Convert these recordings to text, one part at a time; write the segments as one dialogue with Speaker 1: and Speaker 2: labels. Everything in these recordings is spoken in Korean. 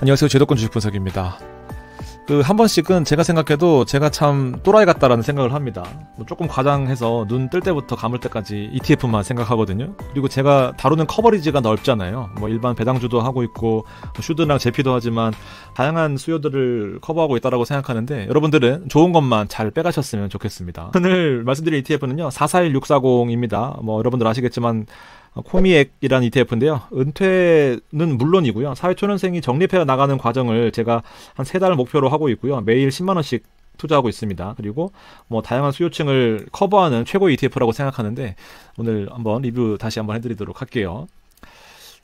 Speaker 1: 안녕하세요. 제도권 주식 분석입니다. 한 번씩은 제가 생각해도 제가 참 또라이 같다라는 생각을 합니다. 조금 과장해서 눈 뜰 때부터 감을 때까지 ETF만 생각하거든요. 그리고 제가 다루는 커버리지가 넓잖아요. 일반 배당주도 하고 있고 슈드랑 제피도 하지만 다양한 수요들을 커버하고 있다라고 생각하는데 여러분들은 좋은 것만 잘 빼가셨으면 좋겠습니다. 오늘 말씀드릴 ETF는요. 441640입니다. 여러분들 아시겠지만 코미액이라는 ETF인데요. 은퇴는 물론이고요. 사회초년생이 적립해 나가는 과정을 제가 한 3달 목표로 하고 있고요. 매일 10만원씩 투자하고 있습니다. 그리고 다양한 수요층을 커버하는 최고의 ETF라고 생각하는데 오늘 한번 리뷰 다시 한번 해드리도록 할게요.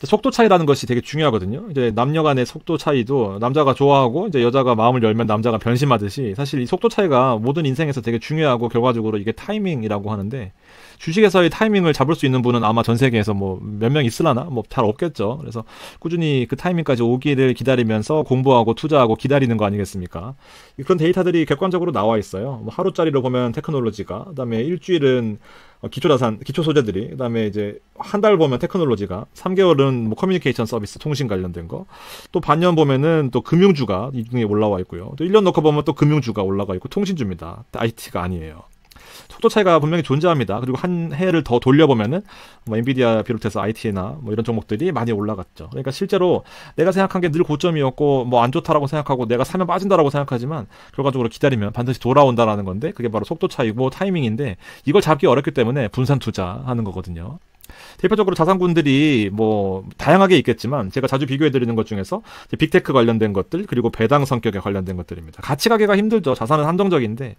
Speaker 1: 속도 차이라는 것이 되게 중요하거든요. 이제 남녀 간의 속도 차이도 남자가 좋아하고 이제 여자가 마음을 열면 남자가 변심하듯이 사실 이 속도 차이가 모든 인생에서 되게 중요하고 결과적으로 이게 타이밍이라고 하는데 주식에서의 타이밍을 잡을 수 있는 분은 아마 전 세계에서 몇 명 있으려나? 잘 없겠죠. 그래서 꾸준히 그 타이밍까지 오기를 기다리면서 공부하고 투자하고 기다리는 거 아니겠습니까? 그런 데이터들이 객관적으로 나와 있어요. 하루짜리로 보면 테크놀로지가, 그다음에 일주일은 기초자산, 기초소재들이, 그다음에 이제 한 달 보면 테크놀로지가, 3개월은 커뮤니케이션 서비스, 통신 관련된 거, 또 반년 보면은 또 금융주가 이 등에 올라와 있고요. 또 1년 넣고 보면 또 금융주가 올라가 있고 통신주입니다. IT가 아니에요. 속도 차이가 분명히 존재합니다. 그리고 한 해를 더 돌려보면은 엔비디아 비롯해서 IT나 이런 종목들이 많이 올라갔죠. 그러니까 실제로 내가 생각한 게 늘 고점이었고 안 좋다라고 생각하고 내가 사면 빠진다라고 생각하지만 결과적으로 기다리면 반드시 돌아온다라는 건데 그게 바로 속도 차이고 타이밍인데 이걸 잡기 어렵기 때문에 분산 투자하는 거거든요. 대표적으로 자산군들이 다양하게 있겠지만 제가 자주 비교해드리는 것 중에서 빅테크 관련된 것들 그리고 배당 성격에 관련된 것들입니다. 같이 가기가 힘들죠. 자산은 한정적인데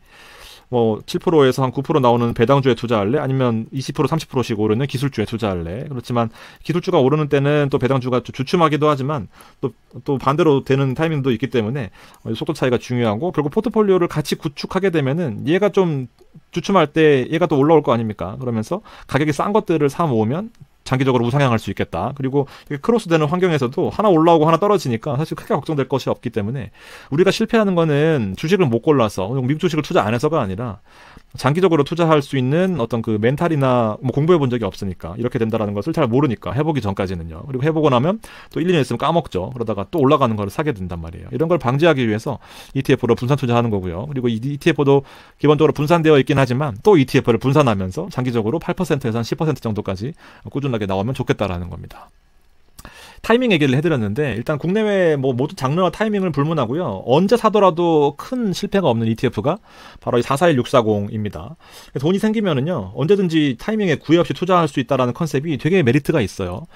Speaker 1: 7%에서 한 9% 나오는 배당주에 투자할래? 아니면 20% 30%씩 오르는 기술주에 투자할래? 그렇지만 기술주가 오르는 때는 또 배당주가 주춤하기도 하지만 또 반대로 되는 타이밍도 있기 때문에 속도 차이가 중요하고 결국 포트폴리오를 같이 구축하게 되면은 얘가 좀 주춤할 때 얘가 또 올라올 거 아닙니까? 그러면서 가격이 싼 것들을 사 모으면 장기적으로 우상향할 수 있겠다. 그리고 크로스되는 환경에서도 하나 올라오고 하나 떨어지니까 사실 크게 걱정될 것이 없기 때문에 우리가 실패하는 거는 주식을 못 골라서 미국 주식을 투자 안 해서가 아니라 장기적으로 투자할 수 있는 어떤 그 멘탈이나 공부해 본 적이 없으니까 이렇게 된다라는 것을 잘 모르니까 해보기 전까지는요. 그리고 해보고 나면 또 1, 2년 있으면 까먹죠. 그러다가 또 올라가는 거를 사게 된단 말이에요. 이런 걸 방지하기 위해서 ETF로 분산 투자하는 거고요. 그리고 이 ETF도 기본적으로 분산되어 있긴 하지만 또 ETF를 분산하면서 장기적으로 8%에서 한 10% 정도까지 꾸준하게 나오면 좋겠다라는 겁니다. 타이밍 얘기를 해드렸는데 일단 국내외 모두 장르와 타이밍을 불문하고요. 언제 사더라도 큰 실패가 없는 ETF가 바로 이 441640입니다. 돈이 생기면은요 언제든지 타이밍에 구애 없이 투자할 수 있다라는 컨셉이 되게 메리트가 있어요.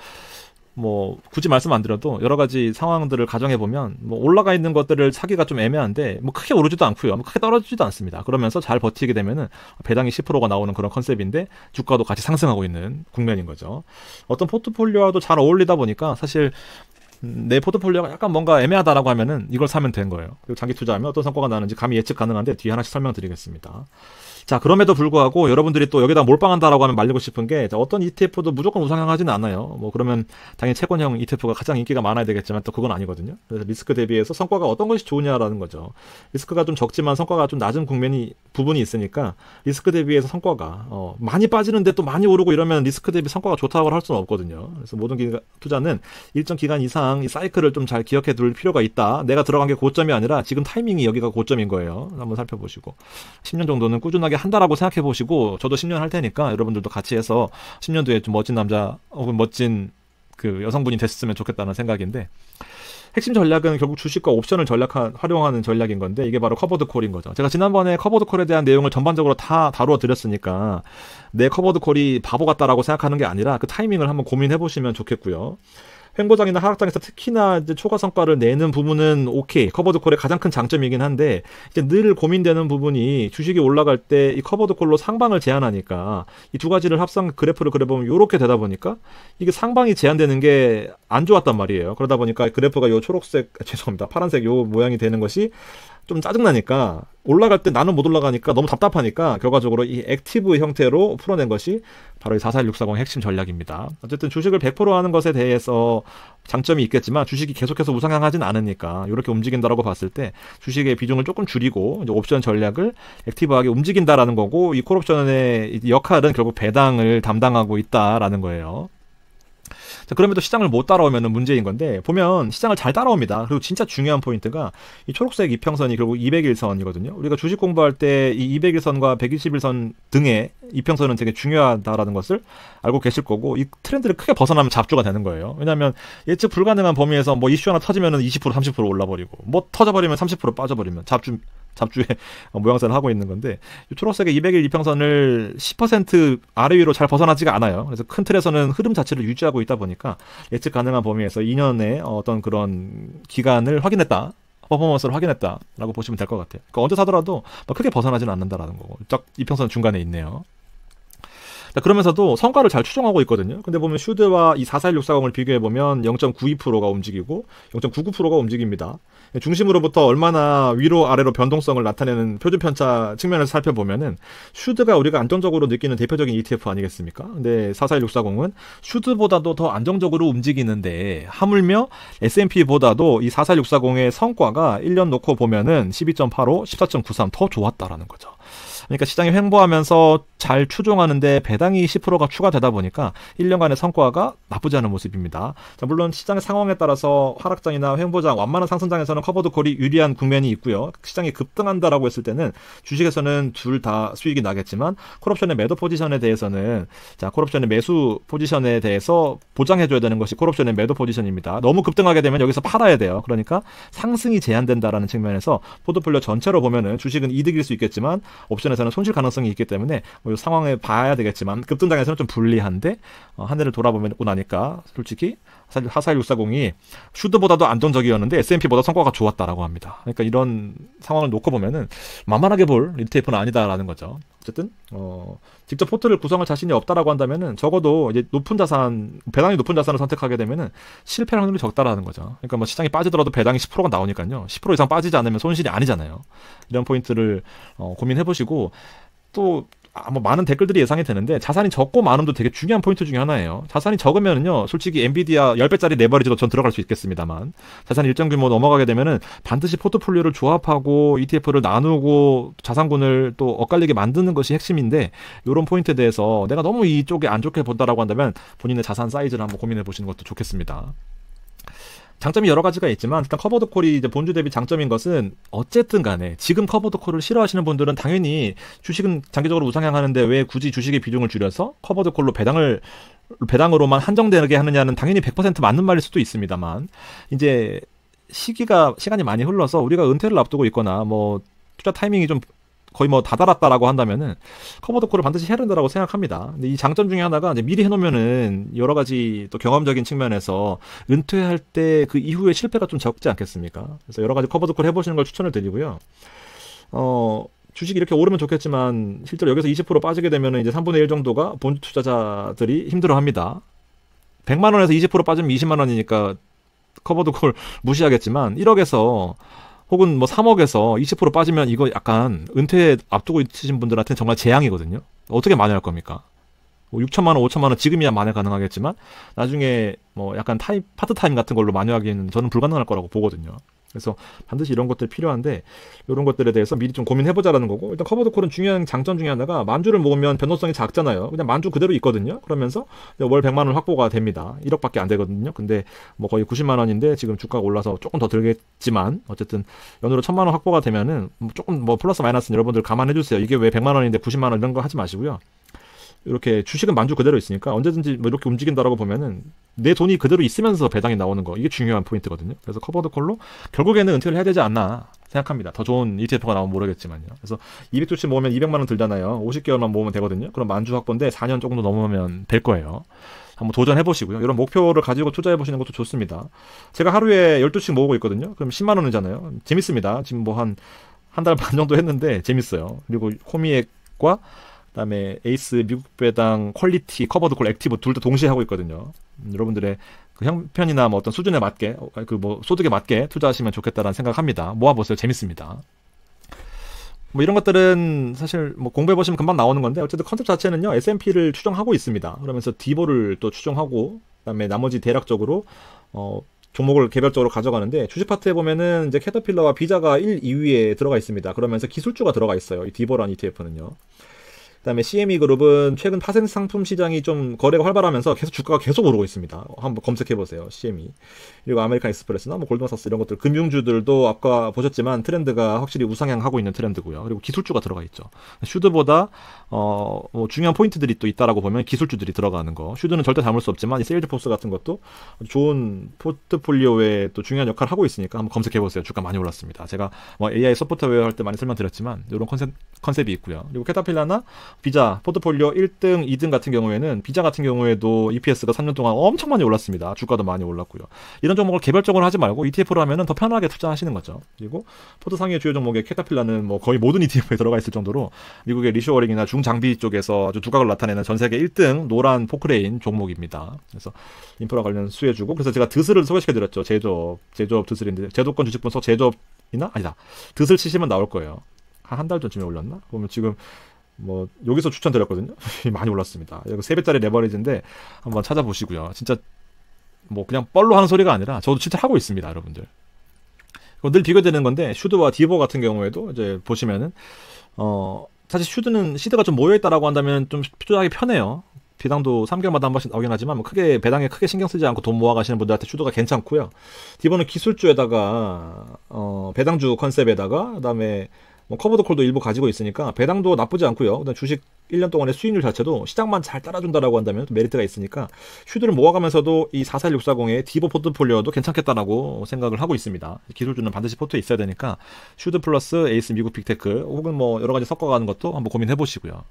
Speaker 1: 굳이 말씀 안 드려도 여러 가지 상황들을 가정해 보면 올라가 있는 것들을 사기가 좀 애매한데 크게 오르지도 않고요. 크게 떨어지지도 않습니다. 그러면서 잘 버티게 되면은 배당이 10%가 나오는 그런 컨셉인데 주가도 같이 상승하고 있는 국면인 거죠. 어떤 포트폴리오와도 잘 어울리다 보니까 사실 내 포트폴리오가 약간 뭔가 애매하다라고 하면은 이걸 사면 된 거예요. 그리고 장기 투자하면 어떤 성과가 나는지 감히 예측 가능한데 뒤에 하나씩 설명드리겠습니다. 자, 그럼에도 불구하고 여러분들이 또 여기다 몰빵한다라고 하면 말리고 싶은 게 어떤 ETF도 무조건 우상향하지는 않아요. 그러면 당연히 채권형 ETF가 가장 인기가 많아야 되겠지만 또 그건 아니거든요. 그래서 리스크 대비해서 성과가 어떤 것이 좋으냐라는 거죠. 리스크가 좀 적지만 성과가 좀 낮은 부분이 있으니까 리스크 대비해서 성과가 많이 빠지는데 또 많이 오르고 이러면 리스크 대비 성과가 좋다고 할 수는 없거든요. 그래서 모든 투자는 일정 기간 이상 이 사이클을 좀 잘 기억해 둘 필요가 있다. 내가 들어간 게 고점이 아니라 지금 타이밍이 여기가 고점인 거예요. 한번 살펴보시고 10년 정도는 꾸준하게 한다라고 생각해 보시고 저도 10년 할 테니까 여러분들도 같이 해서 10년 뒤에 좀 멋진 남자 혹은 멋진 그 여성분이 됐으면 좋겠다는 생각인데 핵심 전략은 결국 주식과 옵션을 활용하는 전략인 건데 이게 바로 커버드 콜인 거죠. 제가 지난번에 커버드 콜에 대한 내용을 전반적으로 다 다루어 드렸으니까 내 커버드 콜이 바보 같다라고 생각하는 게 아니라 그 타이밍을 한번 고민해 보시면 좋겠고요. 횡보장이나 하락장에서 특히나 이제 초과 성과를 내는 부분은 오케이. 커버드 콜의 가장 큰 장점이긴 한데 이제 늘 고민되는 부분이 주식이 올라갈 때 이 커버드 콜로 상방을 제한하니까 이 두 가지를 합성 그래프를 그려보면 이렇게 되다 보니까 이게 상방이 제한되는 게 안 좋았단 말이에요. 그러다 보니까 그래프가 요 초록색 죄송합니다. 파란색 요 모양이 되는 것이 좀 짜증나니까 올라갈 때 나는 못 올라가니까 너무 답답하니까 결과적으로 이 액티브 형태로 풀어낸 것이 바로 이 44640 핵심 전략입니다. 어쨌든 주식을 100% 하는 것에 대해서 장점이 있겠지만 주식이 계속해서 우상향하진 않으니까 이렇게 움직인다라고 봤을 때 주식의 비중을 조금 줄이고 이제 옵션 전략을 액티브하게 움직인다라는 거고 이 콜옵션의 역할은 결국 배당을 담당하고 있다라는 거예요. 자, 그럼에도 시장을 못 따라오면 문제인 건데, 보면 시장을 잘 따라옵니다. 그리고 진짜 중요한 포인트가 이 초록색 이평선이 결국 200일선이거든요. 우리가 주식 공부할 때 이 200일선과 120일선 등의 이평선은 되게 중요하다라는 것을 알고 계실 거고, 이 트렌드를 크게 벗어나면 잡주가 되는 거예요. 왜냐하면 예측 불가능한 범위에서 뭐 이슈 하나 터지면 20% 30% 올라버리고, 뭐 터져버리면 30% 빠져버리면 잡주의 모양새를 하고 있는 건데, 이 초록색의 200일 이평선을 10% 아래 위로 잘 벗어나지가 않아요. 그래서 큰 틀에서는 흐름 자체를 유지하고 있다 보니까 예측 가능한 범위에서 2년의 어떤 그런 기간을 확인했다, 퍼포먼스를 확인했다라고 보시면 될 것 같아요. 그러니까 언제 사더라도 막 크게 벗어나지는 않는다라는 거고, 딱 이평선 중간에 있네요. 자, 그러면서도 성과를 잘 추정하고 있거든요. 근데 보면 슈드와 이 44160을 비교해보면 0.92%가 움직이고 0.99%가 움직입니다. 중심으로부터 얼마나 위로 아래로 변동성을 나타내는 표준 편차 측면에서 살펴보면은 슈드가 우리가 안정적으로 느끼는 대표적인 ETF 아니겠습니까? 근데 44160은 슈드보다도 더 안정적으로 움직이는데, 하물며 S&P보다도 이 44640의 성과가 1년 놓고 보면은 12.85, 14.93 더 좋았다라는 거죠. 그러니까 시장이 횡보하면서 잘 추종하는데 배당이 10%가 추가되다 보니까 1년간의 성과가 나쁘지 않은 모습입니다. 자, 물론 시장의 상황에 따라서 하락장이나 횡보장, 완만한 상승장에서는 커버드콜이 유리한 국면이 있고요. 시장이 급등한다라고 했을 때는 주식에서는 둘 다 수익이 나겠지만, 콜옵션의 매도 포지션에 대해서는, 자, 콜옵션의 매수 포지션에 대해서 보장해줘야 되는 것이 콜옵션의 매도 포지션입니다. 너무 급등하게 되면 여기서 팔아야 돼요. 그러니까 상승이 제한된다라는 측면에서 포트폴리오 전체로 보면은 주식은 이득일 수 있겠지만 옵션에서는 손실 가능성이 있기 때문에 뭐 상황을 봐야 되겠지만, 급등장에서는 좀 불리한데, 한 해를 돌아보고 나니까 솔직히 44160이 슈드보다도 안정적이었는데 S&P보다 성과가 좋았다라고 합니다. 그러니까 이런 상황을 놓고 보면은 만만하게 볼 ETF는 아니다라는 거죠. 어쨌든 직접 포트를 구성할 자신이 없다라고 한다면은 적어도 이제 높은 자산, 배당이 높은 자산을 선택하게 되면은 실패 확률이 적다라는 거죠. 그러니까 뭐 시장이 빠지더라도 배당이 10%가 나오니까요. 10% 이상 빠지지 않으면 손실이 아니잖아요. 이런 포인트를 고민해 보시고, 또 뭐 많은 댓글들이 예상이 되는데, 자산이 적고 많음도 되게 중요한 포인트 중에 하나예요. 자산이 적으면은요, 솔직히 엔비디아 10배짜리 레버리지도 전 들어갈 수 있겠습니다만, 자산이 일정 규모 넘어가게 되면은 반드시 포트폴리오를 조합하고 ETF를 나누고 자산군을 또 엇갈리게 만드는 것이 핵심인데, 이런 포인트에 대해서 내가 너무 이쪽에 안 좋게 본다라고 한다면 본인의 자산 사이즈를 한번 고민해 보시는 것도 좋겠습니다. 장점이 여러 가지가 있지만, 일단 커버드콜이 이제 본주 대비 장점인 것은, 어쨌든 간에 지금 커버드콜을 싫어하시는 분들은 당연히 주식은 장기적으로 우상향하는데 왜 굳이 주식의 비중을 줄여서 커버드콜로 배당으로만 한정되게 하느냐는 당연히 100% 맞는 말일 수도 있습니다만, 이제 시간이 많이 흘러서 우리가 은퇴를 앞두고 있거나 뭐 투자 타이밍이 좀 거의 뭐 다다랐다라고 한다면은 커버드콜을 반드시 해야 된다라고 생각합니다. 근데 이 장점 중에 하나가, 이제 미리 해놓으면은 여러 가지 또 경험적인 측면에서 은퇴할 때 그 이후에 실패가 좀 적지 않겠습니까? 그래서 여러 가지 커버드콜 해보시는 걸 추천을 드리고요. 주식이 이렇게 오르면 좋겠지만 실제로 여기서 20% 빠지게 되면은 이제 3분의 1 정도가 본주 투자자들이 힘들어합니다. 100만 원에서 20% 빠지면 20만 원이니까 커버드콜 무시하겠지만, 1억에서 혹은 뭐 3억에서 20% 빠지면 이거 약간 은퇴 앞두고 있으신 분들한테는 정말 재앙이거든요. 어떻게 만회할 겁니까? 뭐 6천만 원, 5천만 원 지금이야 만회 가능하겠지만, 나중에 뭐 약간 파트타임 같은 걸로 만회하기에는 저는 불가능할 거라고 보거든요. 그래서 반드시 이런 것들이 필요한데, 이런 것들에 대해서 미리 좀 고민해보자라는 거고, 일단 커버드콜은 중요한 장점 중에 하나가, 만주를 모으면 변동성이 작잖아요. 그냥 만주 그대로 있거든요. 그러면서 월 100만 원 확보가 됩니다. 1억밖에 안 되거든요. 근데 뭐 거의 90만 원인데 지금 주가가 올라서 조금 더 들겠지만, 어쨌든 연으로 1000만 원 확보가 되면은 조금 뭐 플러스 마이너스는 여러분들 감안해 주세요. 이게 왜 100만 원인데 90만 원 이런 거 하지 마시고요. 이렇게 주식은 만주 그대로 있으니까 언제든지 뭐 이렇게 움직인다라고 보면은 내 돈이 그대로 있으면서 배당이 나오는 거, 이게 중요한 포인트거든요. 그래서 커버드콜로 결국에는 은퇴를 해야 되지 않나 생각합니다. 더 좋은 ETF가 나오면 모르겠지만요. 그래서 200주씩 모으면 200만 원 들잖아요. 50개월만 모으면 되거든요. 그럼 만주 확보인데 4년 정도 넘으면 될 거예요. 한번 도전해보시고요. 이런 목표를 가지고 투자해보시는 것도 좋습니다. 제가 하루에 12씩 모으고 있거든요. 그럼 10만 원이잖아요. 재밌습니다. 지금 뭐 한 달 반 정도 했는데 재밌어요. 그리고 호미액과 그다음에 에이스, 미국 배당, 퀄리티, 커버드콜, 액티브 둘 다 동시에 하고 있거든요. 여러분들의 그 형편이나 뭐 어떤 수준에 맞게, 그 뭐 소득에 맞게 투자하시면 좋겠다라는 생각합니다. 모아보세요. 재밌습니다. 뭐 이런 것들은 사실 뭐 공부해보시면 금방 나오는 건데, 어쨌든 컨셉 자체는요, S&P를 추정하고 있습니다. 그러면서 디보를 또 추정하고, 그다음에 나머지 대략적으로 종목을 개별적으로 가져가는데, 주식 파트에 보면은 이제 캐터필러와 비자가 1, 2위에 들어가 있습니다. 그러면서 기술주가 들어가 있어요. 이 디보라는 ETF는요. 그다음에 CME 그룹은 최근 파생 상품 시장이 좀 거래가 활발하면서 계속 주가가 계속 오르고 있습니다. 한번 검색해 보세요. CME. 그리고 아메리칸 익스프레스나 뭐 골드만삭스 이런 것들 금융주들도 아까 보셨지만 트렌드가 확실히 우상향하고 있는 트렌드고요. 그리고 기술주가 들어가 있죠. 슈드보다 뭐 중요한 포인트들이 또 있다라고 보면 기술주들이 들어가는 거. 슈드는 절대 담을 수 없지만 이 세일즈포스 같은 것도 좋은 포트폴리오에 또 중요한 역할을 하고 있으니까 한번 검색해 보세요. 주가 많이 올랐습니다. 제가 뭐 AI 소프트웨어 할 때 많이 설명드렸지만 이런 컨셉이 있고요. 그리고 캐터필라나 비자 포트폴리오 1등, 2등 같은 경우에는 비자 같은 경우에도 EPS가 3년 동안 엄청 많이 올랐습니다. 주가도 많이 올랐고요. 이런 종목을 개별적으로 하지 말고 ETF로 하면은 더 편하게 투자하시는 거죠. 그리고 포트 상위의 주요 종목에 캐터필라는 뭐 거의 모든 ETF에 들어가 있을 정도로 미국의 리쇼어링이나 중장비 쪽에서 아주 두각을 나타내는 전 세계 1등 노란 포크레인 종목입니다. 그래서 인프라 관련 수혜주고, 그래서 제가 드슬을 소개시켜드렸죠. 제조업 드슬인데 제조권 주식 분석 제조업이나 아니다. 드슬 치시면 나올 거예요. 한 달 전쯤에 올렸나? 보면 지금 뭐 여기서 추천드렸거든요. 많이 올랐습니다. 여기 3배짜리 레버리지인데 한번 찾아보시고요. 진짜 뭐 그냥 뻘로 하는 소리가 아니라 저도 진짜 하고 있습니다, 여러분들. 늘 비교되는 건데 슈드와 디보 같은 경우에도 이제 보시면은 사실 슈드는 시드가 좀 모여있다라고 한다면 좀 투자하기 편해요. 배당도 3개월마다 한 번씩 나오긴 하지만 뭐 배당에 크게 신경 쓰지 않고 돈 모아가시는 분들한테 슈드가 괜찮고요. 디보는 기술주에다가 배당주 컨셉에다가 그다음에 뭐 커버드콜도 일부 가지고 있으니까 배당도 나쁘지 않고요. 그다음 주식 1년 동안의 수익률 자체도 시장만 잘 따라준다라고 한다면 메리트가 있으니까 슈드를 모아가면서도 이 44640의 디보 포트폴리오도 괜찮겠다라고 생각을 하고 있습니다. 기술주는 반드시 포트에 있어야 되니까 슈드 플러스 에이스 미국 빅테크 혹은 뭐 여러 가지 섞어가는 것도 한번 고민해 보시고요.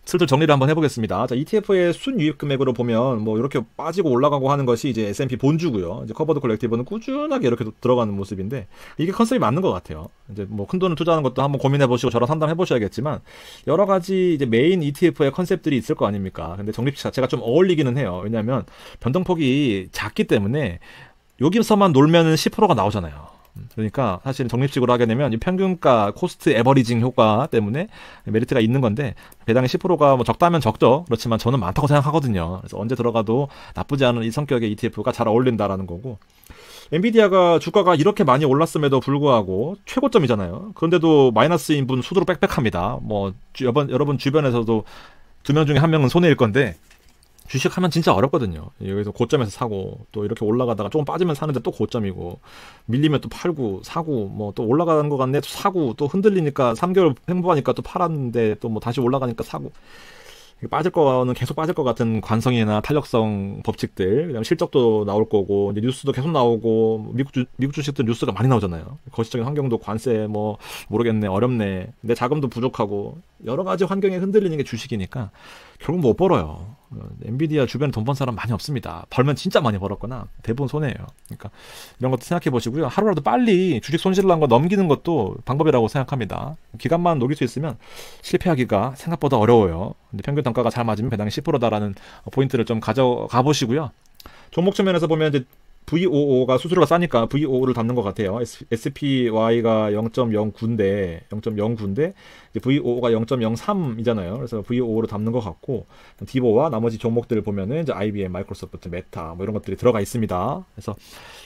Speaker 1: 슬슬 정리를 한번 해보겠습니다. 자, ETF의 순유입 금액으로 보면 뭐 이렇게 빠지고 올라가고 하는 것이 이제 S&P 본주고요. 이제 커버드 콜렉티브는 꾸준하게 이렇게 들어가는 모습인데 이게 컨셉이 맞는 것 같아요. 이제 뭐 큰 돈을 투자하는 것도 한번 고민해 보시고 저랑 상담해 보셔야겠지만 여러 가지 이제 메인 ETF의 컨셉들이 있을 거 아닙니까? 근데 적립식 자체가 좀 어울리기는 해요. 왜냐하면 변동폭이 작기 때문에 여기서만 놀면은 10%가 나오잖아요. 그러니까 사실 적립식으로 하게 되면 이 평균가 코스트 에버리징 효과 때문에 메리트가 있는 건데 배당의 10%가 뭐 적다면 적죠. 그렇지만 저는 많다고 생각하거든요. 그래서 언제 들어가도 나쁘지 않은 이 성격의 ETF가 잘 어울린다라는 거고, 엔비디아가 주가가 이렇게 많이 올랐음에도 불구하고 최고점이잖아요. 그런데도 마이너스인 분 수두룩 빽빽합니다. 뭐 여러분 주변에서도 2명 중에 1명은 손해일 건데 주식하면 진짜 어렵거든요. 여기서 고점에서 사고 또 이렇게 올라가다가 조금 빠지면 사는데 또 고점이고 밀리면 또 팔고 사고 뭐 또 올라가는 것 같네 또 사고 또 흔들리니까 3개월 횡보하니까 또 팔았는데 또 뭐 다시 올라가니까 사고, 빠질 거는 계속 빠질 것 같은 관성이나 탄력성 법칙들, 그다음에 실적도 나올 거고 이제 뉴스도 계속 나오고 미국 주식들 뉴스가 많이 나오잖아요. 거시적인 환경도 관세 뭐 모르겠네 어렵네 내 자금도 부족하고 여러 가지 환경에 흔들리는 게 주식이니까 결국 못 벌어요. 엔비디아 주변에 돈 번 사람 많이 없습니다. 벌면 진짜 많이 벌었거나 대부분 손해예요. 그러니까 이런 것도 생각해 보시고요. 하루라도 빨리 주식 손실 난 거 넘기는 것도 방법이라고 생각합니다. 기간만 녹일 수 있으면 실패하기가 생각보다 어려워요. 근데 평균 단가가 잘 맞으면 배당이 10%다라는 포인트를 좀 가져가 보시고요. 종목 측면에서 보면 이제 VOO가 수수료가 싸니까 VOO를 담는 것 같아요. SPY가 0.09인데 VOO가 0.03이잖아요. 그래서 VOO를 담는 것 같고 디보와 나머지 종목들을 보면은 이제 IBM, 마이크로소프트, 메타 뭐 이런 것들이 들어가 있습니다. 그래서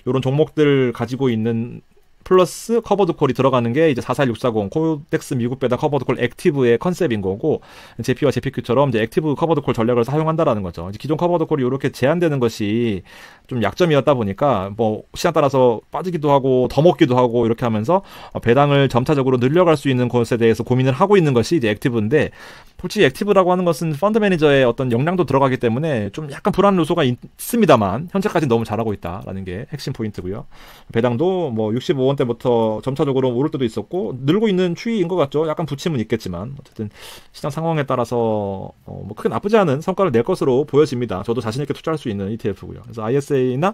Speaker 1: 이런 종목들 가지고 있는 플러스 커버드콜이 들어가는 게 이제 44640 코덱스 미국 배당 커버드콜 액티브의 컨셉인 거고, 제피와 제피큐처럼 이제 액티브 커버드콜 전략을 사용한다라는 거죠. 이제 기존 커버드콜이 이렇게 제한되는 것이 좀 약점이었다 보니까 뭐 시장 따라서 빠지기도 하고 더 먹기도 하고 이렇게 하면서 배당을 점차적으로 늘려갈 수 있는 것에 대해서 고민을 하고 있는 것이 이제 액티브인데, 솔직히 액티브라고 하는 것은 펀드 매니저의 어떤 역량도 들어가기 때문에 좀 약간 불안 요소가 있습니다만 현재까지 너무 잘하고 있다라는 게 핵심 포인트고요. 배당도 뭐 65원대부터 점차적으로 오를 때도 있었고 늘고 있는 추이인 것 같죠. 약간 부침은 있겠지만 어쨌든 시장 상황에 따라서 뭐 크게 나쁘지 않은 성과를 낼 것으로 보여집니다. 저도 자신 있게 투자할 수 있는 ETF고요. 그래서 ISA나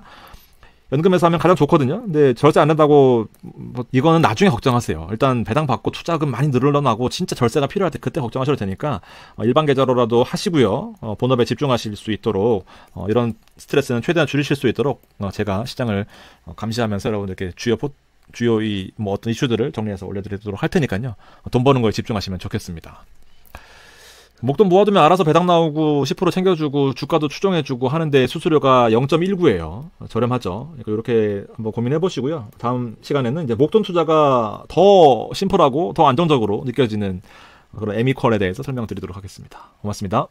Speaker 1: 연금에서 하면 가장 좋거든요. 근데 절세 안 된다고 뭐 이거는 나중에 걱정하세요. 일단 배당 받고 투자금 많이 늘어나고 진짜 절세가 필요할 때 그때 걱정하셔도 되니까 일반 계좌로라도 하시고요. 본업에 집중하실 수 있도록 이런 스트레스는 최대한 줄이실 수 있도록 제가 시장을 감시하면서 여러분들께 주요 이 뭐 어떤 이슈들을 정리해서 올려드리도록 할 테니까요. 돈 버는 거에 집중하시면 좋겠습니다. 목돈 모아두면 알아서 배당 나오고 10% 챙겨주고 주가도 추종해주고 하는데 수수료가 0.19예요. 저렴하죠. 그러니까 이렇게 한번 고민해 보시고요. 다음 시간에는 이제 목돈 투자가 더 심플하고 더 안정적으로 느껴지는 그런 에미퀄에 대해서 설명드리도록 하겠습니다. 고맙습니다.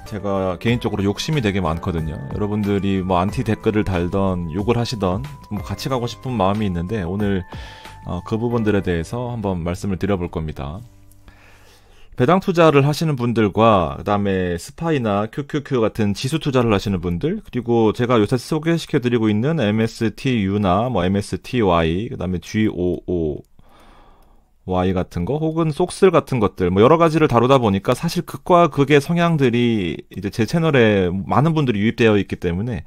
Speaker 1: 제가 개인적으로 욕심이 되게 많거든요. 여러분들이 뭐 안티 댓글을 달던 욕을 하시던 뭐 같이 가고 싶은 마음이 있는데 오늘 그 부분들에 대해서 한번 말씀을 드려볼 겁니다. 배당 투자를 하시는 분들과 그다음에 스파이나 QQQ 같은 지수 투자를 하시는 분들, 그리고 제가 요새 소개시켜드리고 있는 MSTU나 뭐 MSTY, 그다음에 GOO Y 같은 거, 혹은 속슬 같은 것들, 뭐 여러 가지를 다루다 보니까 사실 극과 극의 성향들이 이제 제 채널에 많은 분들이 유입되어 있기 때문에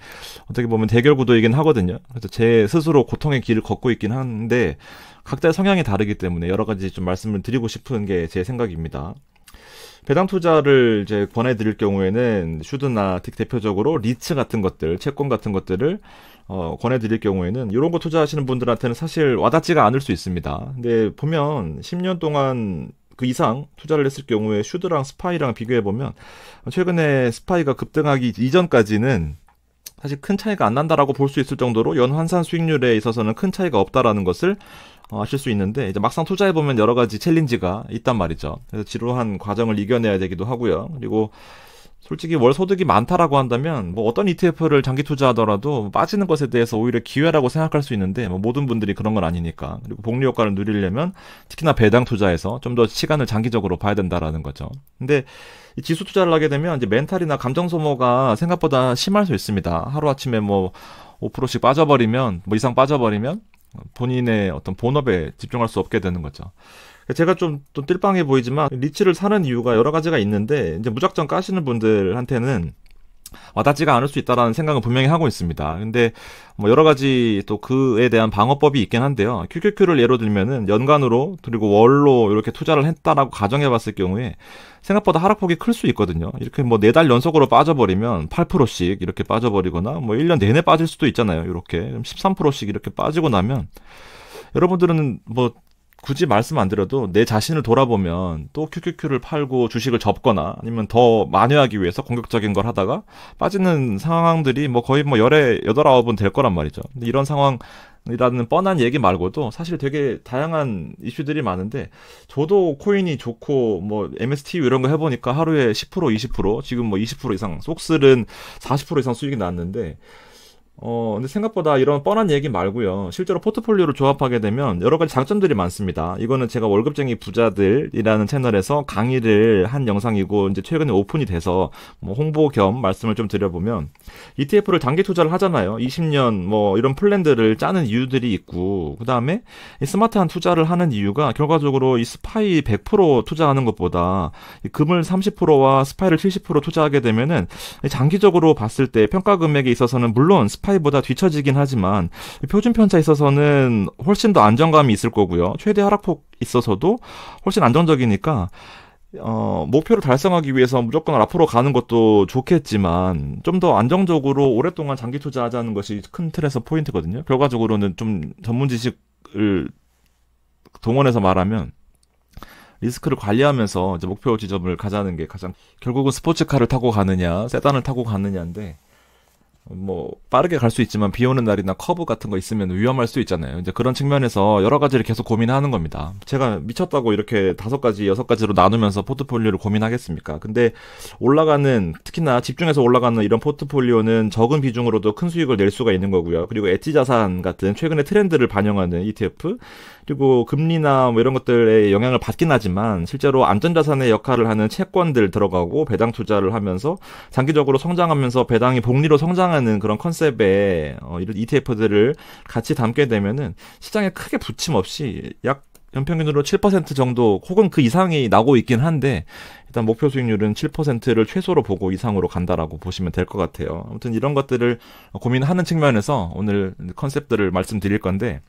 Speaker 1: 어떻게 보면 대결 구도이긴 하거든요. 그래서 제 스스로 고통의 길을 걷고 있긴 한데 각자의 성향이 다르기 때문에 여러 가지 좀 말씀을 드리고 싶은 게 제 생각입니다. 배당 투자를 이제 권해드릴 경우에는 슈드나 대표적으로 리츠 같은 것들, 채권 같은 것들을 권해드릴 경우에는 이런 거 투자하시는 분들한테는 사실 와닿지가 않을 수 있습니다. 근데 보면 10년 동안 그 이상 투자를 했을 경우에 슈드랑 스파이랑 비교해보면 최근에 스파이가 급등하기 이전까지는 사실 큰 차이가 안 난다라고 볼 수 있을 정도로 연 환산 수익률에 있어서는 큰 차이가 없다라는 것을 아실 수 있는데, 이제 막상 투자해보면 여러 가지 챌린지가 있단 말이죠. 그래서 지루한 과정을 이겨내야 되기도 하고요. 그리고 솔직히 월 소득이 많다라고 한다면 뭐 어떤 ETF를 장기 투자하더라도 빠지는 것에 대해서 오히려 기회라고 생각할 수 있는데 뭐 모든 분들이 그런 건 아니니까. 그리고 복리 효과를 누리려면 특히나 배당 투자에서 좀 더 시간을 장기적으로 봐야 된다라는 거죠. 근데 이 지수 투자를 하게 되면 이제 멘탈이나 감정 소모가 생각보다 심할 수 있습니다. 하루아침에 뭐 5%씩 빠져버리면, 뭐 이상 빠져버리면 본인의 어떤 본업에 집중할 수 없게 되는 거죠. 제가 좀 또 띨빵해 보이지만 리츠를 사는 이유가 여러 가지가 있는데, 이제 무작정 까시는 분들한테는 와닿지가 않을 수 있다라는 생각은 분명히 하고 있습니다. 근데 뭐 여러 가지 또 그에 대한 방어법이 있긴 한데요. QQQ를 예로 들면은 연간으로 그리고 월로 이렇게 투자를 했다라고 가정해 봤을 경우에 생각보다 하락폭이 클 수 있거든요. 이렇게 뭐 4달 연속으로 빠져버리면 8%씩 이렇게 빠져버리거나 뭐 1년 내내 빠질 수도 있잖아요. 이렇게 13%씩 이렇게 빠지고 나면 여러분들은 뭐 굳이 말씀 안 드려도 내 자신을 돌아보면 또 QQQ를 팔고 주식을 접거나 아니면 더 만회하기 위해서 공격적인 걸 하다가 빠지는 상황들이 뭐 거의 뭐 열에 8, 9번 될 거란 말이죠. 근데 이런 상황이라는 뻔한 얘기 말고도 사실 되게 다양한 이슈들이 많은데, 저도 코인이 좋고 뭐 MSTU 이런 거 해보니까 하루에 10%, 20%, 지금 뭐 20% 이상, 속슬은 40% 이상 수익이 났는데, 근데 생각보다 이런 뻔한 얘기 말고요. 실제로 포트폴리오를 조합하게 되면 여러 가지 장점들이 많습니다. 이거는 제가 월급쟁이 부자들이라는 채널에서 강의를 한 영상이고, 이제 최근에 오픈이 돼서 뭐 홍보 겸 말씀을 좀 드려보면, ETF를 단기 투자를 하잖아요. 20년 뭐 이런 플랜들을 짜는 이유들이 있고, 그 다음에 이 스마트한 투자를 하는 이유가 결과적으로 이 스파이 100% 투자하는 것보다 이 금을 30%와 스파이를 70% 투자하게 되면은 장기적으로 봤을 때 평가 금액에 있어서는 물론 스파이보다 뒤처지긴 하지만 표준 편차에 있어서는 훨씬 더 안정감이 있을 거고요. 최대 하락폭 있어서도 훨씬 안정적이니까 목표를 달성하기 위해서 무조건 앞으로 가는 것도 좋겠지만 좀 더 안정적으로 오랫동안 장기 투자하자는 것이 큰 틀에서 포인트거든요. 결과적으로는 좀 전문 지식을 동원해서 말하면 리스크를 관리하면서 이제 목표 지점을 가자는 게 가장, 결국은 스포츠카를 타고 가느냐 세단을 타고 가느냐인데, 뭐 빠르게 갈 수 있지만 비 오는 날이나 커브 같은 거 있으면 위험할 수 있잖아요. 이제 그런 측면에서 여러 가지를 계속 고민하는 겁니다. 제가 미쳤다고 이렇게 5가지, 6가지로 나누면서 포트폴리오를 고민하겠습니까? 근데 올라가는, 특히나 집중해서 올라가는 이런 포트폴리오는 적은 비중으로도 큰 수익을 낼 수가 있는 거고요. 그리고 엣지 자산 같은 최근의 트렌드를 반영하는 ETF, 그리고 금리나 뭐 이런 것들에 영향을 받긴 하지만 실제로 안전자산의 역할을 하는 채권들 들어가고 배당 투자를 하면서 장기적으로 성장하면서 배당이 복리로 성장하는 그런 컨셉의 이런 ETF들을 같이 담게 되면은 시장에 크게 부침 없이 약 연평균으로 7% 정도 혹은 그 이상이 나고 있긴 한데, 일단 목표 수익률은 7%를 최소로 보고 이상으로 간다라고 보시면 될 것 같아요. 아무튼 이런 것들을 고민하는 측면에서 오늘 컨셉들을 말씀드릴 건데,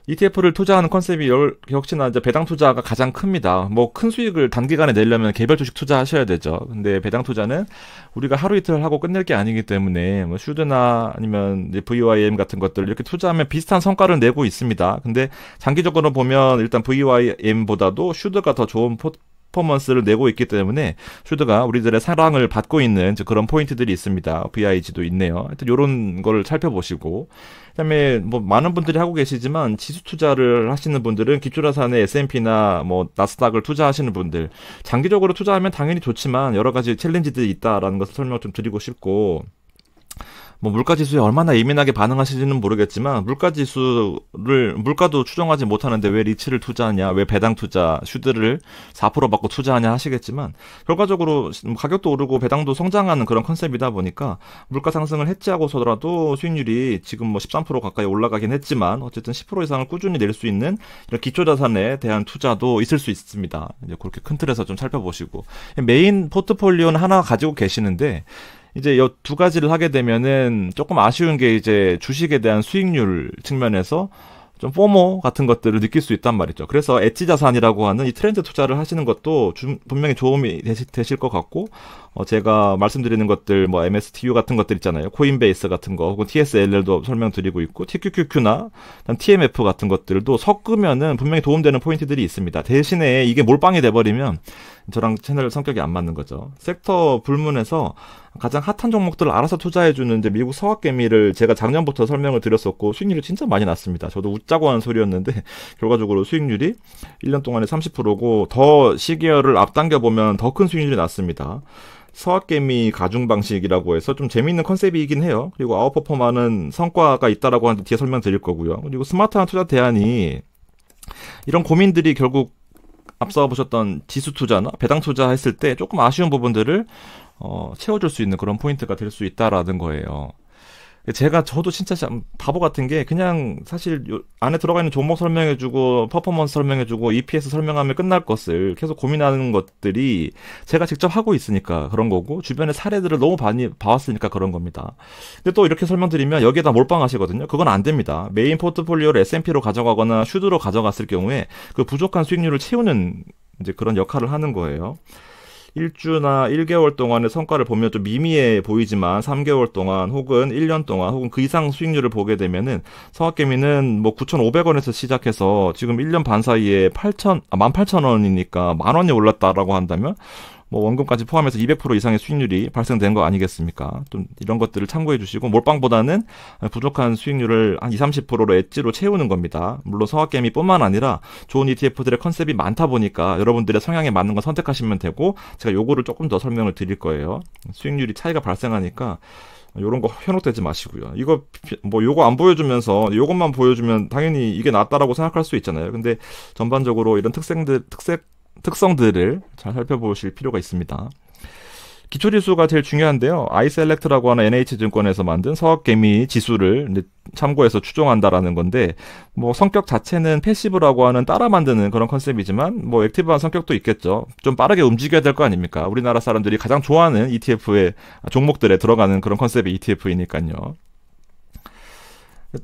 Speaker 1: ETF를 투자하는 컨셉이 역시나 이제 배당 투자가 가장 큽니다. 뭐 큰 수익을 단기간에 내려면 개별 주식 투자하셔야 되죠. 근데 배당 투자는 우리가 하루 이틀 하고 끝낼 게 아니기 때문에 뭐 슈드나 아니면 이제 VYM 같은 것들 이렇게 투자하면 비슷한 성과를 내고 있습니다. 근데 장기적으로 보면 일단 VYM보다도 슈드가 더 좋은 퍼포먼스를 내고 있기 때문에 슈드가 우리들의 사랑을 받고 있는 그런 포인트들이 있습니다. VIG도 있네요. 하여튼 이런 거를 살펴보시고, 그다음에 뭐 많은 분들이 하고 계시지만 지수 투자를 하시는 분들은 기초자산의 S&P나 뭐 나스닥을 투자하시는 분들, 장기적으로 투자하면 당연히 좋지만 여러 가지 챌린지들이 있다라는 것을 설명 좀 드리고 싶고, 뭐 물가지수에 얼마나 예민하게 반응하시지는 모르겠지만 물가도 추정하지 못하는데 왜 리츠를 투자하냐, 왜 배당 투자, 슈드를 4% 받고 투자하냐 하시겠지만, 결과적으로 가격도 오르고 배당도 성장하는 그런 컨셉이다 보니까 물가 상승을 해지하고서라도 수익률이 지금 뭐 13% 가까이 올라가긴 했지만 어쨌든 10% 이상을 꾸준히 낼 수 있는 이런 기초자산에 대한 투자도 있을 수 있습니다. 이제 그렇게 큰 틀에서 좀 살펴보시고, 메인 포트폴리오는 하나 가지고 계시는데 이제 이 두 가지를 하게 되면은 조금 아쉬운 게 이제 주식에 대한 수익률 측면에서 좀 포모 같은 것들을 느낄 수 있단 말이죠. 그래서 엣지 자산이라고 하는 이 트렌드 투자를 하시는 것도 분명히 도움이 되실 것 같고, 제가 말씀드리는 것들 뭐 MSTU 같은 것들 있잖아요. 코인베이스 같은 거, 혹은 TSLL도 설명드리고 있고, TQQQ나 TMF 같은 것들도 섞으면은 분명히 도움되는 포인트들이 있습니다. 대신에 이게 몰빵이 돼버리면 저랑 채널 성격이 안 맞는 거죠. 섹터 불문에서 가장 핫한 종목들을 알아서 투자해주는 이제 미국 서학개미를 제가 작년부터 설명을 드렸었고, 수익률이 진짜 많이 났습니다. 저도 웃자고 하는 소리였는데 결과적으로 수익률이 1년 동안에 30%고 더 시기열을 앞당겨 보면 더 큰 수익률이 났습니다. 서학개미 가중 방식이라고 해서 좀 재미있는 컨셉이긴 해요. 그리고 아웃퍼폼하는 성과가 있다라고 하는데 뒤에 설명드릴 거고요. 그리고 스마트한 투자 대안이, 이런 고민들이 결국 앞서 보셨던 지수 투자나 배당 투자 했을 때 조금 아쉬운 부분들을 채워줄 수 있는 그런 포인트가 될 수 있다라는 거예요. 저도 진짜 바보 같은 게, 그냥 사실 안에 들어가 있는 종목 설명해주고 퍼포먼스 설명해주고 EPS 설명하면 끝날 것을 계속 고민하는 것들이 제가 직접 하고 있으니까 그런 거고, 주변의 사례들을 너무 많이 봐왔으니까 그런 겁니다. 근데 또 이렇게 설명드리면 여기에다 몰빵하시거든요. 그건 안 됩니다. 메인 포트폴리오를 S&P로 가져가거나 슈드로 가져갔을 경우에 그 부족한 수익률을 채우는 이제 그런 역할을 하는 거예요. 1주나 1개월 동안의 성과를 보면 좀 미미해 보이지만 3개월 동안 혹은 1년 동안 혹은 그 이상 수익률을 보게 되면은 서학개미는 뭐 9,500원에서 시작해서 지금 1년 반 사이에 18,000원이니까 만 원이 올랐다라고 한다면 뭐 원금까지 포함해서 200% 이상의 수익률이 발생된 거 아니겠습니까? 좀 이런 것들을 참고해 주시고, 몰빵보다는 부족한 수익률을 한 20-30%로 엣지로 채우는 겁니다. 물론 서학개미뿐만 아니라 좋은 ETF들의 컨셉이 많다 보니까 여러분들의 성향에 맞는 거 선택하시면 되고, 제가 요거를 조금 더 설명을 드릴 거예요. 수익률이 차이가 발생하니까 요런 거 현혹되지 마시고요. 이거 뭐 요거 안 보여주면서 요것만 보여주면 당연히 이게 낫다라고 생각할 수 있잖아요. 근데 전반적으로 이런 특성들을 잘 살펴보실 필요가 있습니다. 기초지수가 제일 중요한데요. 아이셀렉트라고 하는 NH증권에서 만든 서학개미 지수를 참고해서 추종한다라는 건데, 뭐 성격 자체는 패시브라고 하는 따라 만드는 그런 컨셉이지만 뭐 액티브한 성격도 있겠죠. 좀 빠르게 움직여야 될 거 아닙니까? 우리나라 사람들이 가장 좋아하는 ETF의 종목들에 들어가는 그런 컨셉의 ETF이니까요.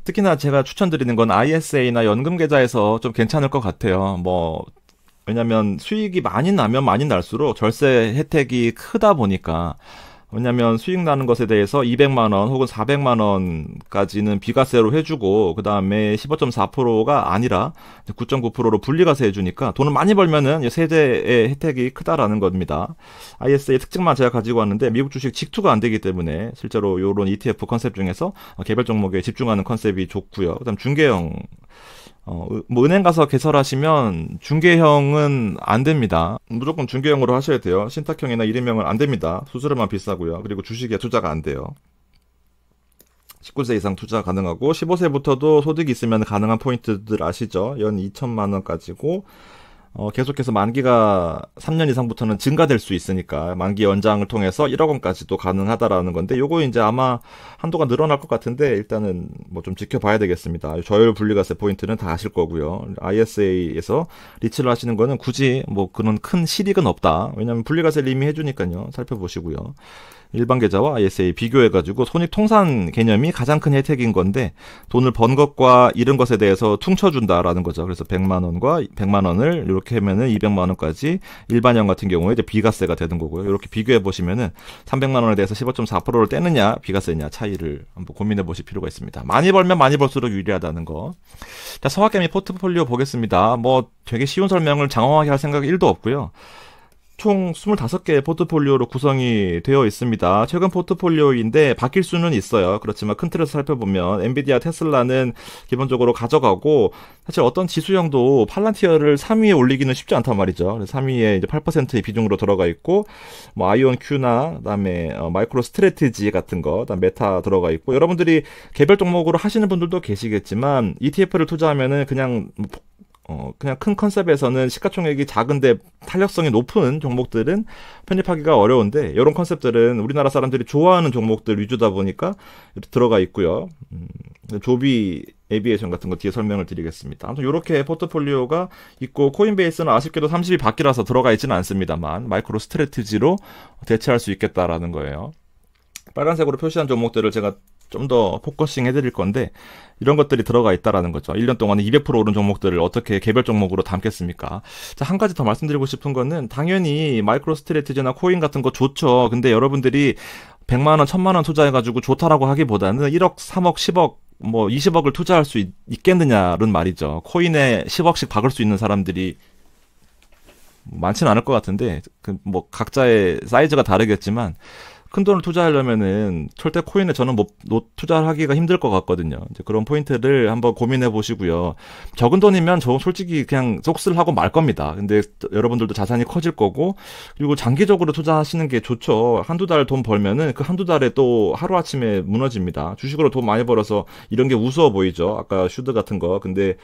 Speaker 1: 특히나 제가 추천드리는 건 ISA나 연금계좌에서 좀 괜찮을 것 같아요. 왜냐면 수익이 많이 나면 많이 날수록 절세 혜택이 크다 보니까, 왜냐면 수익 나는 것에 대해서 200만 원 혹은 400만 원까지는 비과세로 해주고, 그 다음에 15.4%가 아니라 9.9%로 분리과세 해주니까 돈을 많이 벌면은 세제의 혜택이 크다라는 겁니다. ISA 특징만 제가 가지고 왔는데 미국 주식 직투가 안 되기 때문에 실제로 이런 ETF 컨셉 중에서 개별 종목에 집중하는 컨셉이 좋고요. 그 다음 중개형, 은행 가서 개설하시면 중개형은 안 됩니다. 무조건 중개형으로 하셔야 돼요. 신탁형이나 일인형은 안 됩니다. 수수료만 비싸고요. 그리고 주식에 투자가 안 돼요. 19세 이상 투자 가능하고 15세부터도 소득이 있으면 가능한 포인트들 아시죠? 연 2천만 원까지고, 계속해서 만기가 3년 이상부터는 증가될 수 있으니까 만기 연장을 통해서 1억 원까지도 가능하다라는 건데, 요거 이제 아마 한도가 늘어날 것 같은데 일단은 뭐 좀 지켜봐야 되겠습니다. 저율 분리과세 포인트는 다 아실 거고요. ISA에서 리츠를 하시는 거는 굳이 뭐 그런 큰 실익은 없다. 왜냐면 분리과세를 이미 해주니까요. 살펴보시고요. 일반 계좌와 ISA 비교해가지고 손익통산 개념이 가장 큰 혜택인 건데, 돈을 번 것과 잃은 것에 대해서 퉁쳐준다라는 거죠. 그래서 100만 원과 100만 원을 이렇게 하면은 200만 원까지 일반형 같은 경우에 이제 비과세가 되는 거고요. 이렇게 비교해 보시면은 300만 원에 대해서 15.4%를 떼느냐 비과세냐 차이를 한번 고민해 보실 필요가 있습니다. 많이 벌면 많이 벌수록 유리하다는 거. 자, 서학개미 포트폴리오 보겠습니다. 뭐 되게 쉬운 설명을 장황하게 할 생각이 1도 없고요.
Speaker 2: 총 25개의 포트폴리오로 구성이 되어 있습니다. 최근 포트폴리오인데 바뀔 수는 있어요. 그렇지만 큰 틀에서 살펴보면 엔비디아, 테슬라는 기본적으로 가져가고, 사실 어떤 지수형도 팔란티어를 3위에 올리기는 쉽지 않단 말이죠. 3위에 이제 8%의 비중으로 들어가 있고, 뭐 아이온 Q나 그다음에 마이크로 스트래티지 같은 거, 그다음 메타 들어가 있고, 여러분들이 개별 종목으로 하시는 분들도 계시겠지만 ETF를 투자하면은 그냥 큰 컨셉에서는 시가총액이 작은데 탄력성이 높은 종목들은 편입하기가 어려운데, 이런 컨셉들은 우리나라 사람들이 좋아하는 종목들 위주다 보니까 들어가 있고요. 조비 에비에이션 같은 거 뒤에 설명을 드리겠습니다. 아무튼 이렇게 포트폴리오가 있고, 코인베이스는 아쉽게도 30이 밖이라서 들어가 있지는 않습니다만 마이크로 스트래티지로 대체할 수 있겠다라는 거예요. 빨간색으로 표시한 종목들을 제가 좀 더 포커싱 해드릴 건데, 이런 것들이 들어가 있다라는 거죠. 1년 동안에 200% 오른 종목들을 어떻게 개별 종목으로 담겠습니까? 자, 한 가지 더 말씀드리고 싶은 거는, 당연히 마이크로 스트래티지나 코인 같은 거 좋죠. 근데 여러분들이 100만 원, 1000만 원 투자해가지고 좋다라고 하기보다는 1억, 3억, 10억, 뭐 20억을 투자할 수 있겠느냐는 말이죠. 코인에 10억씩 박을 수 있는 사람들이 많지는 않을 것 같은데, 뭐 각자의 사이즈가 다르겠지만, 큰 돈을 투자하려면은 절대 코인에 저는 투자를 하기가 힘들 것 같거든요. 이제 그런 포인트를 한번 고민해 보시고요. 적은 돈이면 저 솔직히 그냥 속슬 하고 말 겁니다. 근데 여러분들도 자산이 커질 거고, 그리고 장기적으로 투자하시는 게 좋죠. 한두 달 돈 벌면은 그 한두 달에 또 하루아침에 무너집니다. 주식으로 돈 많이 벌어서 이런 게 우스워 보이죠. 아까 슈드 같은 거. 근데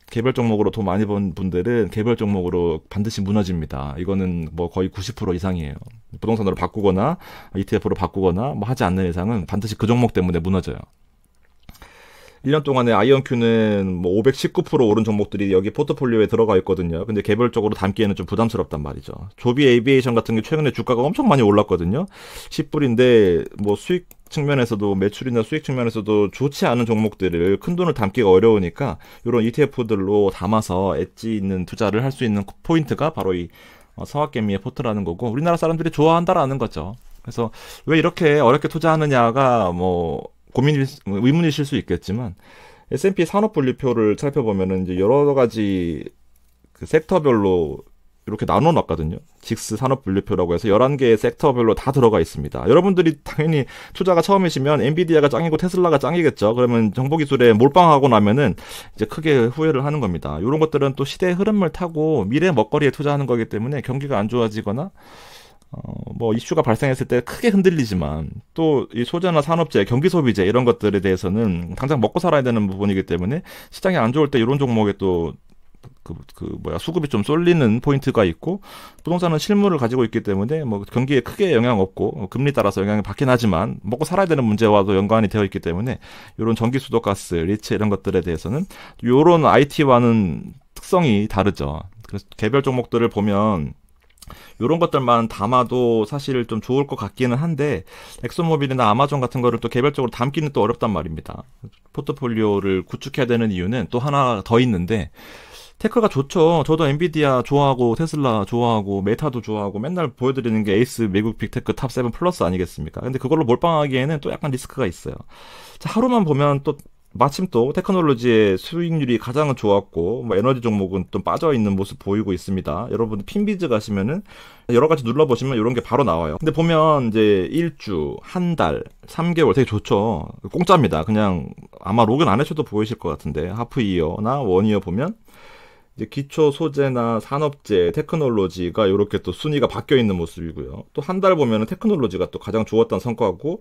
Speaker 2: 개별 종목으로 돈 많이 번 분들은 개별 종목으로 반드시 무너집니다. 이거는 뭐 거의 90% 이상이에요. 부동산으로 바꾸거나 ETF로 바꾸거나 뭐 하지 않는 이상은 반드시 그 종목 때문에 무너져요. 1년 동안에 아이언큐는 뭐 519% 오른 종목들이 여기 포트폴리오에 들어가 있거든요. 근데 개별적으로 담기에는 좀 부담스럽단 말이죠. 조비 에이비에이션 같은 게 최근에 주가가 엄청 많이 올랐거든요. 10불인데 뭐 수익 측면에서도, 매출이나 수익 측면에서도 좋지 않은 종목들을 큰 돈을 담기가 어려우니까 이런 ETF들로 담아서 엣지 있는 투자를 할 수 있는 포인트가 바로 이 서학개미의 포트라는 거고, 우리나라 사람들이 좋아한다라는 거죠. 그래서 왜 이렇게 어렵게 투자하느냐가 뭐 의문이실 수 있겠지만, S&P 산업분류표를 살펴보면은 이제 여러 가지 그 섹터별로 이렇게 나눠놨거든요. 직스 산업분류표라고 해서 11개의 섹터별로 다 들어가 있습니다. 여러분들이 당연히 투자가 처음이시면 엔비디아가 짱이고 테슬라가 짱이겠죠. 그러면 정보기술에 몰빵하고 나면은 이제 크게 후회를 하는 겁니다. 이런 것들은 또 시대의 흐름을 타고 미래 먹거리에 투자하는 거기 때문에 경기가 안 좋아지거나 뭐 이슈가 발생했을 때 크게 흔들리지만, 또 이 소재나 산업재, 경기 소비재 이런 것들에 대해서는 당장 먹고 살아야 되는 부분이기 때문에 시장이 안 좋을 때 이런 종목에 또 수급이 좀 쏠리는 포인트가 있고, 부동산은 실물을 가지고 있기 때문에 뭐 경기에 크게 영향 없고 금리 따라서 영향이 받긴 하지만 먹고 살아야 되는 문제와도 연관이 되어 있기 때문에 이런 전기, 수도, 가스, 리츠 이런 것들에 대해서는 이런 IT와는 특성이 다르죠. 그래서 개별 종목들을 보면 이런 것들만 담아도 사실 좀 좋을 것 같기는 한데, 엑소모빌이나 아마존 같은 거를 또 개별적으로 담기는 또 어렵단 말입니다. 포트폴리오를 구축해야 되는 이유는 또 하나 더 있는데, 테크가 좋죠. 저도 엔비디아 좋아하고 테슬라 좋아하고 메타도 좋아하고 맨날 보여드리는 게 에이스 미국 빅테크 탑 7 플러스 아니겠습니까? 근데 그걸로 몰빵하기에는 또 약간 리스크가 있어요. 자, 하루만 보면 또 마침 또 테크놀로지의 수익률이 가장 좋았고, 뭐 에너지 종목은 좀 빠져있는 모습 보이고 있습니다. 여러분 핀비즈 가시면은 여러 가지 눌러보시면 이런 게 바로 나와요. 근데 보면 이제 1주, 한 달, 3개월 되게 좋죠. 공짜입니다. 그냥 아마 로그인 안 해셔도 보이실 것 같은데, 하프이어나 원이어 보면 이제 기초 소재나 산업재, 테크놀로지가 이렇게 또 순위가 바뀌어 있는 모습이고요. 또 한 달 보면은 테크놀로지가 또 가장 좋았던 성과고,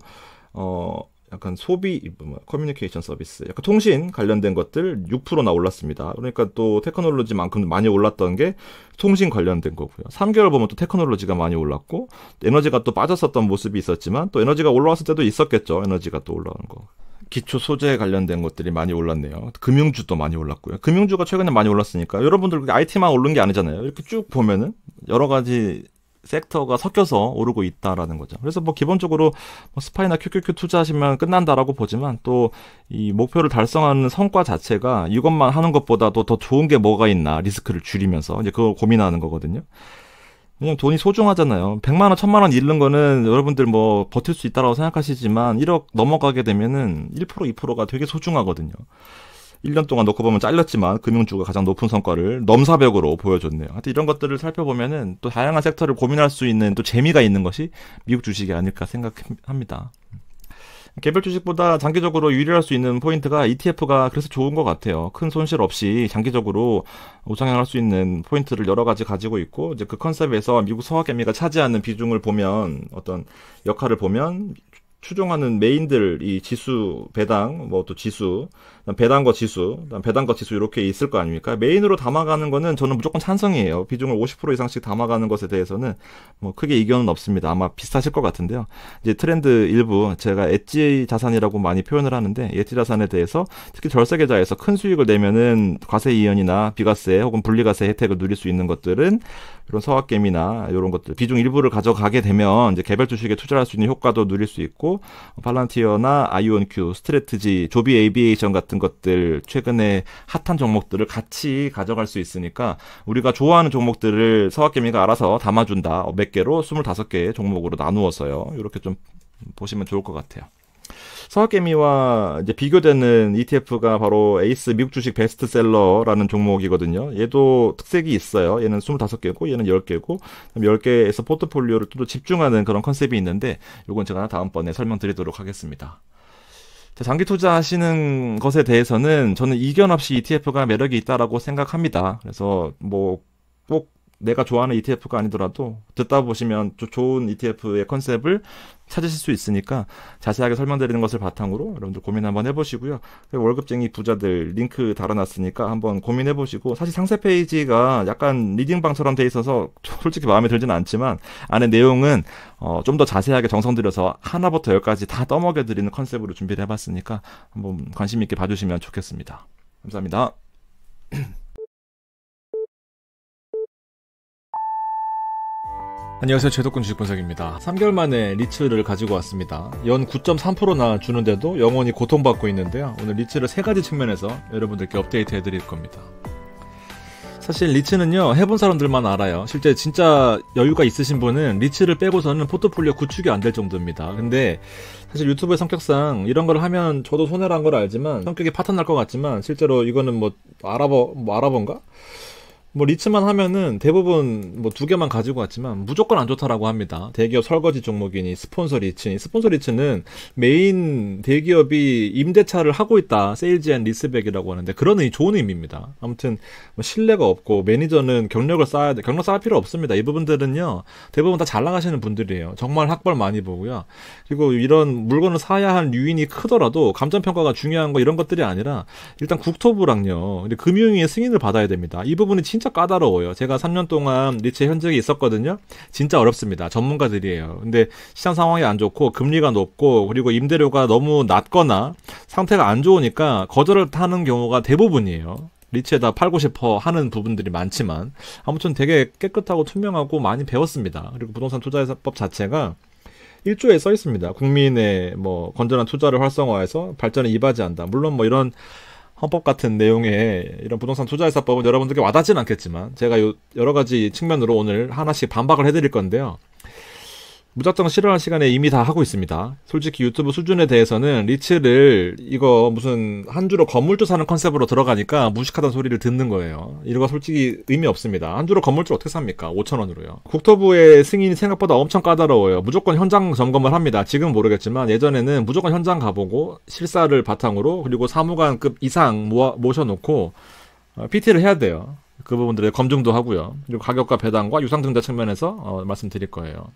Speaker 2: 약간 소비, 커뮤니케이션 서비스, 약간 통신 관련된 것들 6%나 올랐습니다. 그러니까 또 테크놀로지만큼 많이 올랐던 게 통신 관련된 거고요. 3개월 보면 또 테크놀로지가 많이 올랐고, 에너지가 또 빠졌었던 모습이 있었지만 또 에너지가 올라왔을 때도 있었겠죠. 에너지가 또 올라오는 거. 기초 소재 관련된 것들이 많이 올랐네요. 금융주도 많이 올랐고요. 금융주가 최근에 많이 올랐으니까 여러분들 IT만 오른 게 아니잖아요. 이렇게 쭉 보면은 여러 가지 섹터가 섞여서 오르고 있다라는 거죠. 그래서 뭐 기본적으로 뭐 스파이나 QQQ 투자하시면 끝난다라고 보지만, 또 이 목표를 달성하는 성과 자체가 이것만 하는 것보다도 더 좋은 게 뭐가 있나 리스크를 줄이면서 이제 그걸 고민하는 거거든요. 왜냐면 돈이 소중하잖아요. 100만 원, 1000만 원 잃는 거는 여러분들 뭐 버틸 수 있다라고 생각하시지만 1억 넘어가게 되면은 1%, 2%가 되게 소중하거든요. 1년 동안 놓고 보면 잘렸지만 금융주가 가장 높은 성과를 넘사벽으로 보여줬네요. 하여튼 이런 것들을 살펴보면은 또 다양한 섹터를 고민할 수 있는 또 재미가 있는 것이 미국 주식이 아닐까 생각합니다. 개별 주식보다 장기적으로 유리할 수 있는 포인트가 ETF가 그래서 좋은 것 같아요. 큰 손실 없이 장기적으로 우상향할 수 있는 포인트를 여러 가지 가지고 있고, 이제 그 컨셉에서 미국 서학개미가 차지하는 비중을 보면, 어떤 역할을 보면 추종하는 메인들, 이 지수, 배당, 뭐 또 지수, 배당과 지수, 배당과 지수 이렇게 있을 거 아닙니까? 메인으로 담아가는 거는 저는 무조건 찬성이에요. 비중을 50% 이상씩 담아가는 것에 대해서는 뭐 크게 이견은 없습니다. 아마 비슷하실 것 같은데요. 이제 트렌드 일부, 제가 엣지 자산이라고 많이 표현을 하는데, 엣지 자산에 대해서 특히 절세계좌에서 큰 수익을 내면은 과세 이연이나 비과세 혹은 분리과세 혜택을 누릴 수 있는 것들은 이런 서학개미나 이런 것들 비중 일부를 가져가게 되면 이제 개별 주식에 투자할 수 있는 효과도 누릴 수 있고, 팔란티어나 아이온큐, 스트래티지, 조비 에이비에이션 같은 것들 최근에 핫한 종목들을 같이 가져갈 수 있으니까 우리가 좋아하는 종목들을 서학개미가 알아서 담아준다. 몇 개로 25개의 종목으로 나누어서요. 이렇게 좀 보시면 좋을 것 같아요. 서학개미와 이제 비교되는 ETF가 바로 에이스 미국 주식 베스트셀러라는 종목이거든요. 얘도 특색이 있어요. 얘는 25개고 얘는 10개고 10개에서 포트폴리오를 또 집중하는 그런 컨셉이 있는데, 요건 제가 다음번에 설명드리도록 하겠습니다. 자, 장기 투자하시는 것에 대해서는 저는 이견 없이 ETF가 매력이 있다라고 생각합니다. 그래서 뭐 꼭 내가 좋아하는 ETF가 아니더라도 듣다 보시면 좋은 ETF의 컨셉을 찾으실 수 있으니까 자세하게 설명드리는 것을 바탕으로 여러분들 고민 한번 해보시고요. 월급쟁이 부자들 링크 달아놨으니까 한번 고민해보시고, 사실 상세 페이지가 약간 리딩방처럼 돼 있어서 솔직히 마음에 들지는 않지만 안에 내용은 좀 더 자세하게 정성 들여서 하나부터 열까지 다 떠먹여드리는 컨셉으로 준비를 해봤으니까 한번 관심 있게 봐주시면 좋겠습니다. 감사합니다.
Speaker 1: 안녕하세요. 제도권 주식분석입니다. 3개월 만에 리츠를 가지고 왔습니다. 연 9.3%나 주는데도 영원히 고통받고 있는데요. 오늘 리츠를 3가지 측면에서 여러분들께 업데이트 해드릴 겁니다. 사실 리츠는요, 해본 사람들만 알아요. 실제 진짜 여유가 있으신 분은 리츠를 빼고서는 포트폴리오 구축이 안 될 정도입니다. 근데 사실 유튜브의 성격상 이런 걸 하면 저도 손해라는 걸 알지만, 성격이 파탄날 것 같지만 실제로 이거는 뭐 알아본가? 뭐 리츠만 하면은 대부분 뭐 2개만 가지고 왔지만 무조건 안 좋다라고 합니다. 대기업 설거지 종목이니 스폰서 리츠니, 스폰서 리츠는 메인 대기업이 임대차를 하고 있다, 세일즈 앤 리스백이라고 하는데 그런 좋은 의미입니다. 아무튼 뭐 신뢰가 없고 매니저는 경력을 쌓아야 돼. 경력 쌓을 필요 없습니다. 이 부분들은요 대부분 다 잘 나가시는 분들이에요. 정말 학벌 많이 보고요. 그리고 이런 물건을 사야 할 유인이 크더라도 감정평가가 중요한 거 이런 것들이 아니라 일단 국토부랑요, 금융위의 승인을 받아야 됩니다. 이 부분이 진짜 까다로워요. 제가 3년 동안 리츠에 현직이 있었거든요. 진짜 어렵습니다. 전문가들이에요. 근데 시장 상황이 안 좋고 금리가 높고 그리고 임대료가 너무 낮거나 상태가 안 좋으니까 거절을 하는 경우가 대부분이에요. 리츠에다 팔고 싶어 하는 부분들이 많지만 아무튼 되게 깨끗하고 투명하고 많이 배웠습니다. 그리고 부동산 투자법 자체가 1조에 써 있습니다. 국민의 뭐 건전한 투자를 활성화해서 발전에 이바지한다. 물론 뭐 이런 헌법 같은 내용의 이런 부동산 투자회사법은 여러분들께 와닿지는 않겠지만 제가 여러 가지 측면으로 오늘 하나씩 반박을 해드릴 건데요. 무작정 싫어할 시간에 이미 다 하고 있습니다. 솔직히 유튜브 수준에 대해서는 리츠를 이거 무슨 한 주로 건물주 사는 컨셉으로 들어가니까 무식하다는 소리를 듣는 거예요. 이거 솔직히 의미 없습니다. 한 주로 건물주 어떻게 삽니까? 5,000원으로요. 국토부의 승인이 생각보다 엄청 까다로워요. 무조건 현장 점검을 합니다. 지금은 모르겠지만 예전에는 무조건 현장 가보고 실사를 바탕으로 그리고 사무관급 이상 모셔놓고 PT를 해야 돼요. 그 부분들의 검증도 하고요. 그리고 가격과 배당과 유상증자 측면에서 말씀드릴 거예요.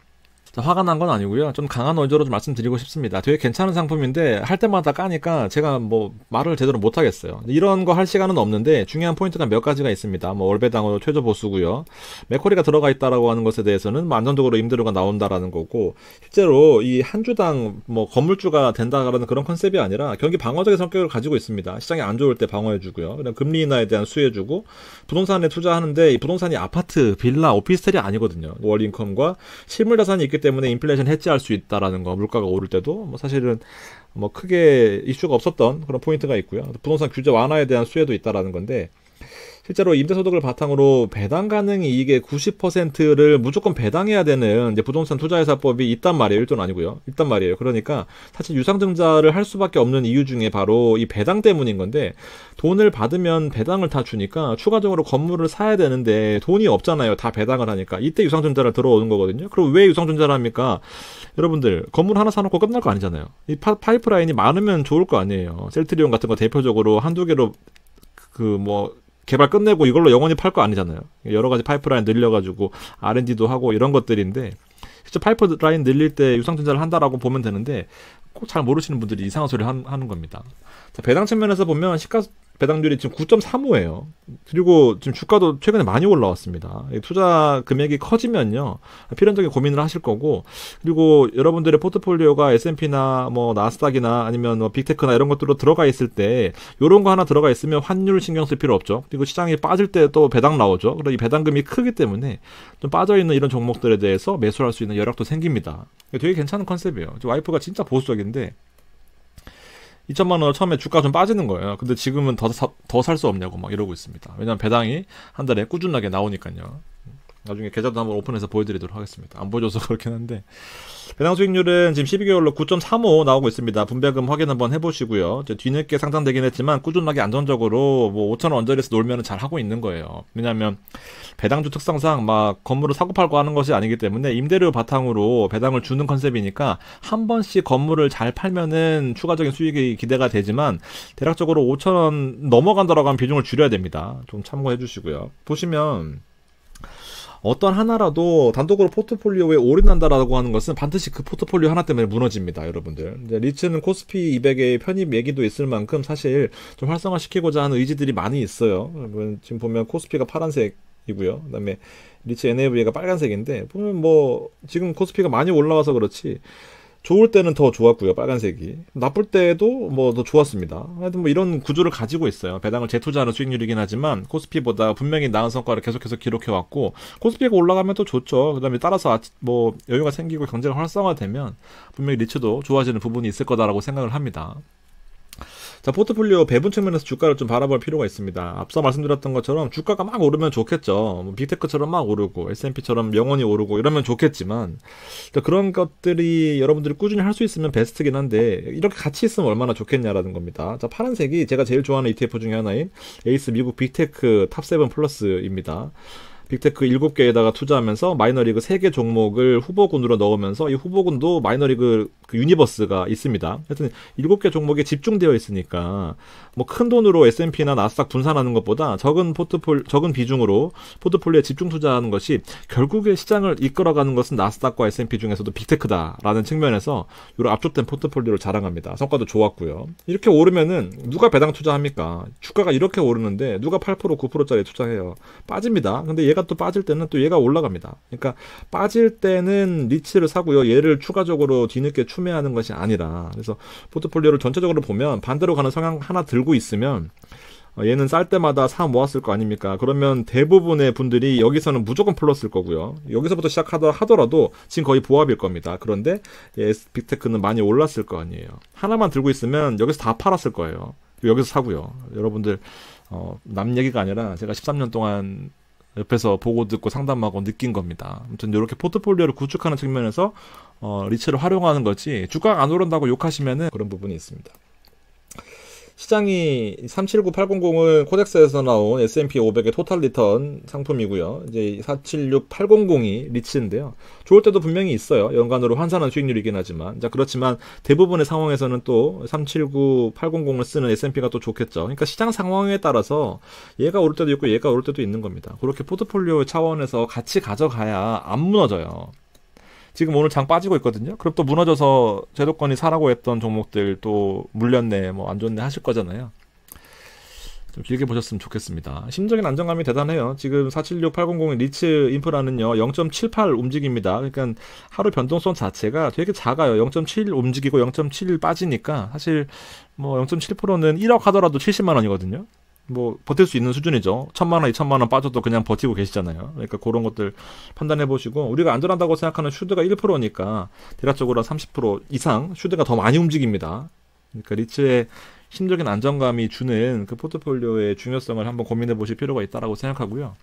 Speaker 1: 자, 화가 난 건 아니고요. 좀 강한 원조로 좀 말씀드리고 싶습니다. 되게 괜찮은 상품인데 할 때마다 까니까 제가 뭐 말을 제대로 못 하겠어요. 이런 거 할 시간은 없는데 중요한 포인트가 몇 가지가 있습니다. 뭐 월배당으로 최저 보수고요. 맥쿼리가 들어가 있다라고 하는 것에 대해서는 뭐 안정적으로 임대료가 나온다라는 거고, 실제로 이 한 주당 뭐 건물주가 된다라는 그런 컨셉이 아니라 경기 방어적인 성격을 가지고 있습니다. 시장이 안 좋을 때 방어해주고요. 그다음 금리 인하에 대한 수혜주고, 부동산에 투자하는데 이 부동산이 아파트, 빌라, 오피스텔이 아니거든요. 월 인컴과 실물 자산이 있기 때문에 인플레이션 해지할 수 있다라는 거, 물가가 오를 때도 뭐 사실은 뭐 크게 이슈가 없었던 그런 포인트가 있고요. 부동산 규제 완화에 대한 수혜도 있다라는 건데, 실제로 임대소득을 바탕으로 배당 가능 이익의 90%를 무조건 배당해야 되는 이제 부동산 투자회사법이 있단 말이에요. 1조는 아니고요. 있단 말이에요. 그러니까 사실 유상증자를 할 수밖에 없는 이유 중에 바로 이 배당 때문인 건데, 돈을 받으면 배당을 다 주니까 추가적으로 건물을 사야 되는데 돈이 없잖아요. 다 배당을 하니까. 이때 유상증자를 들어오는 거거든요. 그럼 왜 유상증자를 합니까? 여러분들, 건물 하나 사놓고 끝날 거 아니잖아요. 이 파이프라인이 많으면 좋을 거 아니에요. 셀트리온 같은 거 대표적으로 한두 개로 개발 끝내고 이걸로 영원히 팔 거 아니잖아요. 여러 가지 파이프라인 늘려가지고 R&D도 하고 이런 것들인데, 진짜 파이프라인 늘릴 때 유상증자를 한다라고 보면 되는데, 꼭 잘 모르시는 분들이 이상한 소리 하는 겁니다. 자, 배당 측면에서 보면 시가 배당률이 지금 9.35예요. 그리고 지금 주가도 최근에 많이 올라왔습니다. 투자 금액이 커지면요, 필연적인 고민을 하실 거고, 그리고 여러분들의 포트폴리오가 S&P나 뭐 나스닥이나 아니면 뭐 빅테크나 이런 것들로 들어가 있을 때, 요런 거 하나 들어가 있으면 환율 신경 쓸 필요 없죠. 그리고 시장이 빠질 때 또 배당 나오죠. 그리고 이 배당금이 크기 때문에 좀 빠져있는 이런 종목들에 대해서 매수할 수 있는 여력도 생깁니다. 되게 괜찮은 컨셉이에요. 와이프가 진짜 보수적인데 2천만 원 처음에 주가 좀 빠지는 거예요. 근데 지금은 더 살 수 없냐고 막 이러고 있습니다. 왜냐면 배당이 한 달에 꾸준하게 나오니까요. 나중에 계좌도 한번 오픈해서 보여드리도록 하겠습니다. 안 보여줘서 그렇긴 한데, 배당 수익률은 지금 12개월로 9.35 나오고 있습니다. 분배금 확인 한번 해보시고요. 뒤늦게 상장되긴 했지만 꾸준하게 안정적으로 뭐 5,000원 언저리에서 놀면 잘 하고 있는 거예요. 왜냐하면 배당주 특성상 막 건물을 사고 팔고 하는 것이 아니기 때문에 임대료 바탕으로 배당을 주는 컨셉이니까 한 번씩 건물을 잘 팔면은 추가적인 수익이 기대가 되지만, 대략적으로 5,000원 넘어간다라고 하면 비중을 줄여야 됩니다. 좀 참고해 주시고요. 보시면 어떤 하나라도 단독으로 포트폴리오에 올인한다라고 하는 것은 반드시 그 포트폴리오 하나 때문에 무너집니다, 여러분들. 이제 리츠는 코스피 200의 편입 얘기도 있을 만큼 사실 좀 활성화시키고자 하는 의지들이 많이 있어요. 지금 보면 코스피가 파란색이고요. 그다음에 리츠 NAV가 빨간색인데, 보면 뭐 지금 코스피가 많이 올라와서 그렇지 좋을 때는 더 좋았고요, 빨간색이. 나쁠 때도 뭐 더 좋았습니다. 하여튼 뭐 이런 구조를 가지고 있어요. 배당을 재투자하는 수익률이긴 하지만 코스피보다 분명히 나은 성과를 계속해서 기록해왔고, 코스피가 올라가면 또 좋죠. 그 다음에 따라서 뭐 여유가 생기고 경제가 활성화되면 분명히 리츠도 좋아지는 부분이 있을 거다라고 생각을 합니다. 자, 포트폴리오 배분 측면에서 주가를 좀 바라볼 필요가 있습니다. 앞서 말씀드렸던 것처럼 주가가 막 오르면 좋겠죠. 뭐 빅테크처럼 막 오르고 S&P처럼 영원히 오르고 이러면 좋겠지만, 그런 것들이 여러분들이 꾸준히 할 수 있으면 베스트긴 한데, 이렇게 같이 있으면 얼마나 좋겠냐라는 겁니다. 자, 파란색이 제가 제일 좋아하는 ETF 중에 하나인 에이스 미국 빅테크 탑7 플러스입니다. 빅테크 7개에다가 투자하면서 마이너리그 3개 종목을 후보군으로 넣으면서, 이 후보군도 마이너리그 그 유니버스가 있습니다. 하여튼 7개 종목에 집중되어 있으니까 뭐 큰 돈으로 S&P나 나스닥 분산하는 것보다 적은 비중으로 포트폴리오에 집중 투자하는 것이 결국에 시장을 이끌어가는 것은 나스닥과 S&P 중에서도 빅테크다라는 측면에서 이런 압축된 포트폴리오를 자랑합니다. 성과도 좋았고요. 이렇게 오르면은 누가 배당 투자합니까? 주가가 이렇게 오르는데 누가 8% 9%짜리 투자해요? 빠집니다. 근데 얘가 또 빠질 때는 또 얘가 올라갑니다. 그러니까 빠질 때는 리츠를 사고요, 얘를 추가적으로 뒤늦게 추매하는 것이 아니라. 그래서 포트폴리오를 전체적으로 보면 반대로 가는 성향 하나 들고 있으면, 얘는 쌀 때마다 사 모았을 거 아닙니까? 그러면 대부분의 분들이 여기서는 무조건 플러스일 거고요. 여기서부터 시작하더라도 지금 거의 보합일 겁니다. 그런데 빅테크는 많이 올랐을 거 아니에요. 하나만 들고 있으면 여기서 다 팔았을 거예요. 여기서 사고요. 여러분들 남 얘기가 아니라 제가 13년 동안 옆에서 보고 듣고 상담하고 느낀 겁니다. 아무튼 이렇게 포트폴리오를 구축하는 측면에서 리츠를 활용하는 거지, 주가가 안 오른다고 욕하시면은 그런 부분이 있습니다. 시장이 379800은 코덱스에서 나온 S&P 500의 토탈 리턴 상품이고요. 이제 476800이 리츠인데요. 좋을 때도 분명히 있어요. 연간으로 환산한 수익률이긴 하지만. 자, 그렇지만 대부분의 상황에서는 또 379800을 쓰는 S&P가 또 좋겠죠. 그러니까 시장 상황에 따라서 얘가 오를 때도 있고 얘가 오를 때도 있는 겁니다. 그렇게 포트폴리오 차원에서 같이 가져가야 안 무너져요. 지금 오늘 장 빠지고 있거든요. 그럼 또 무너져서 제도권이 사라고 했던 종목들 또 물렸네, 뭐 안 좋네 하실 거잖아요. 좀 길게 보셨으면 좋겠습니다. 심적인 안정감이 대단해요. 지금 476800의 리츠 인프라는요 0.78 움직입니다. 그러니까 하루 변동성 자체가 되게 작아요. 0.7 움직이고 0.7 빠지니까 사실 뭐 0.7%는 1억 하더라도 70만 원이거든요. 뭐 버틸 수 있는 수준이죠. 1,000만 원, 2,000만 원 빠져도 그냥 버티고 계시잖아요. 그러니까 그런 것들 판단해 보시고, 우리가 안전하다고 생각하는 슈드가 1%니까 대략적으로 30% 이상 슈드가 더 많이 움직입니다. 그러니까 리츠의
Speaker 2: 심적인 안정감이 주는 그 포트폴리오의 중요성을 한번 고민해 보실 필요가 있다라고 생각하고요.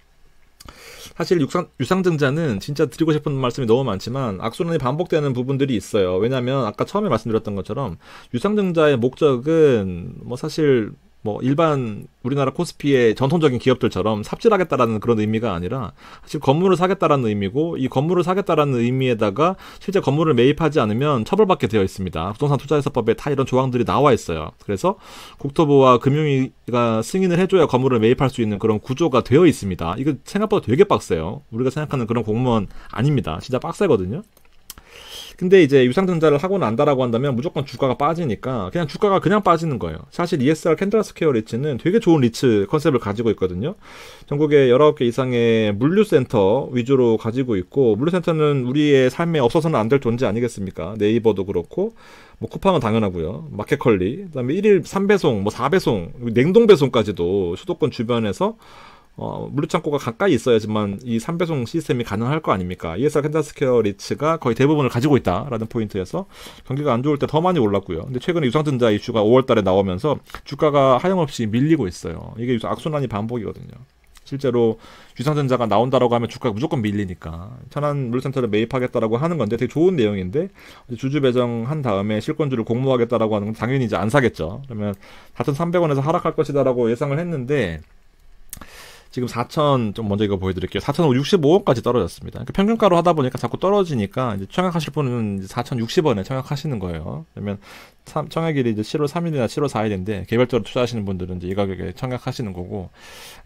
Speaker 2: 사실 유상증자는 진짜 드리고 싶은 말씀이 너무 많지만 악순환이 반복되는 부분들이 있어요. 왜냐하면 아까 처음에 말씀드렸던 것처럼 유상증자의 목적은 뭐 사실 뭐 일반 우리나라 코스피의 전통적인 기업들처럼 삽질하겠다라는 그런 의미가 아니라 사실 건물을 사겠다라는 의미고, 이 건물을 사겠다라는 의미에다가 실제 건물을 매입하지 않으면 처벌받게 되어 있습니다. 부동산 투자해서법에 다 이런 조항들이 나와 있어요. 그래서 국토부와 금융위가 승인을 해줘야 건물을 매입할 수 있는 그런 구조가 되어 있습니다. 이거 생각보다 되게 빡세요. 우리가 생각하는 그런 공무원 아닙니다. 진짜 빡세거든요. 근데 이제 유상증자를 하고 난다라고 한다면 무조건 주가가 빠지니까 그냥 주가가 그냥 빠지는 거예요. 사실 ESR 캔들스퀘어 리츠는 되게 좋은 리츠 컨셉을 가지고 있거든요. 전국에 19개 이상의 물류센터 위주로 가지고 있고, 물류센터는 우리의 삶에 없어서는 안 될 존재 아니겠습니까? 네이버도 그렇고, 뭐 쿠팡은 당연하고요. 마켓컬리, 그다음에 1일 3배송, 뭐 4배송, 냉동 배송까지도 수도권 주변에서 물류창고가 가까이 있어야지만 이 3배송 시스템이 가능할 거 아닙니까? ESR 캔들스퀘어 리츠가 거의 대부분을 가지고 있다라는 포인트에서 경기가 안 좋을 때 더 많이 올랐고요. 근데 최근에 유상증자 이슈가 5월 달에 나오면서 주가가 하염없이 밀리고 있어요. 이게 악순환이 반복이거든요. 실제로 유상증자가 나온다라고 하면 주가가 무조건 밀리니까 천안 물류센터를 매입하겠다라고 하는 건데 되게 좋은 내용인데, 주주 배정한 다음에 실권주를 공모하겠다라고 하는 건 당연히 이제 안 사겠죠. 그러면 4,300원에서 하락할 것이다라고 예상을 했는데 지금 4,000, 좀 먼저 이거 보여드릴게요. 4,065원까지 떨어졌습니다. 그러니까 평균가로 하다 보니까 자꾸 떨어지니까 이제 청약하실 분은 4,060원에 청약하시는 거예요. 그러면 청약일이 이제 7월 3일이나 7월 4일인데 개별적으로 투자하시는 분들은 이제 이 가격에 청약하시는 거고,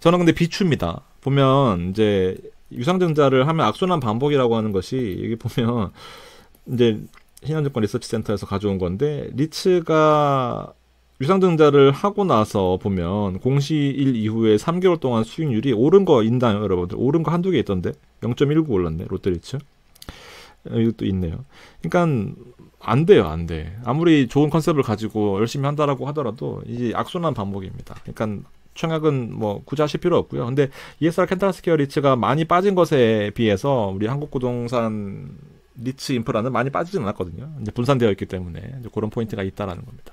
Speaker 2: 저는 근데 비추입니다. 보면 이제 유상증자를 하면 악순환 반복이라고 하는 것이, 여기 보면 이제 신한증권 리서치센터에서 가져온 건데, 리츠가 유상증자를 하고 나서 보면 공시일 이후에 3개월 동안 수익률이 오른 거 있나요, 여러분들? 오른 거 한두 개 있던데 0.19 올랐네, 롯데리츠. 이것도 있네요. 그러니까 안 돼요, 안 돼. 아무리 좋은 컨셉을 가지고 열심히 한다라고 하더라도 이제 악순환 반복입니다. 그러니까 청약은 뭐 굳이 하실 필요 없고요. 근데 ESR 캔들스퀘어 리츠가 많이 빠진 것에 비해서 우리 한국부동산 리츠 인프라는 많이 빠지진 않았거든요. 이제 분산되어 있기 때문에 이제 그런 포인트가 있다라는 겁니다.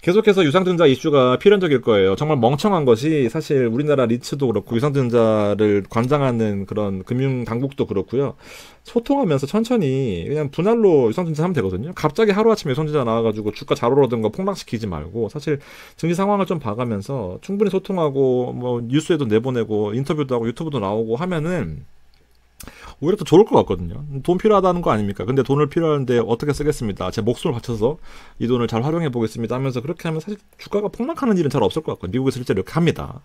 Speaker 2: 계속해서 유상증자 이슈가 필연적일 거예요. 정말 멍청한 것이, 사실 우리나라 리츠도 그렇고 유상증자를 관장하는 그런 금융당국도 그렇고요. 소통하면서 천천히 그냥 분할로 유상증자 하면 되거든요. 갑자기 하루아침에 유상증자 나와가지고 주가 잘 오르던 거 폭락시키지 말고, 사실 증시 상황을 좀 봐가면서 충분히 소통하고, 뭐 뉴스에도 내보내고 인터뷰도 하고 유튜브도 나오고 하면은 오히려 더 좋을 것 같거든요. 돈 필요하다는 거 아닙니까? 근데 돈을 필요한데 어떻게 쓰겠습니다. 제 목숨을 바쳐서 이 돈을 잘 활용해 보겠습니다 하면서 그렇게 하면 사실 주가가 폭락하는 일은 잘 없을 것 같거든요. 미국에서 실제로 이렇게 합니다.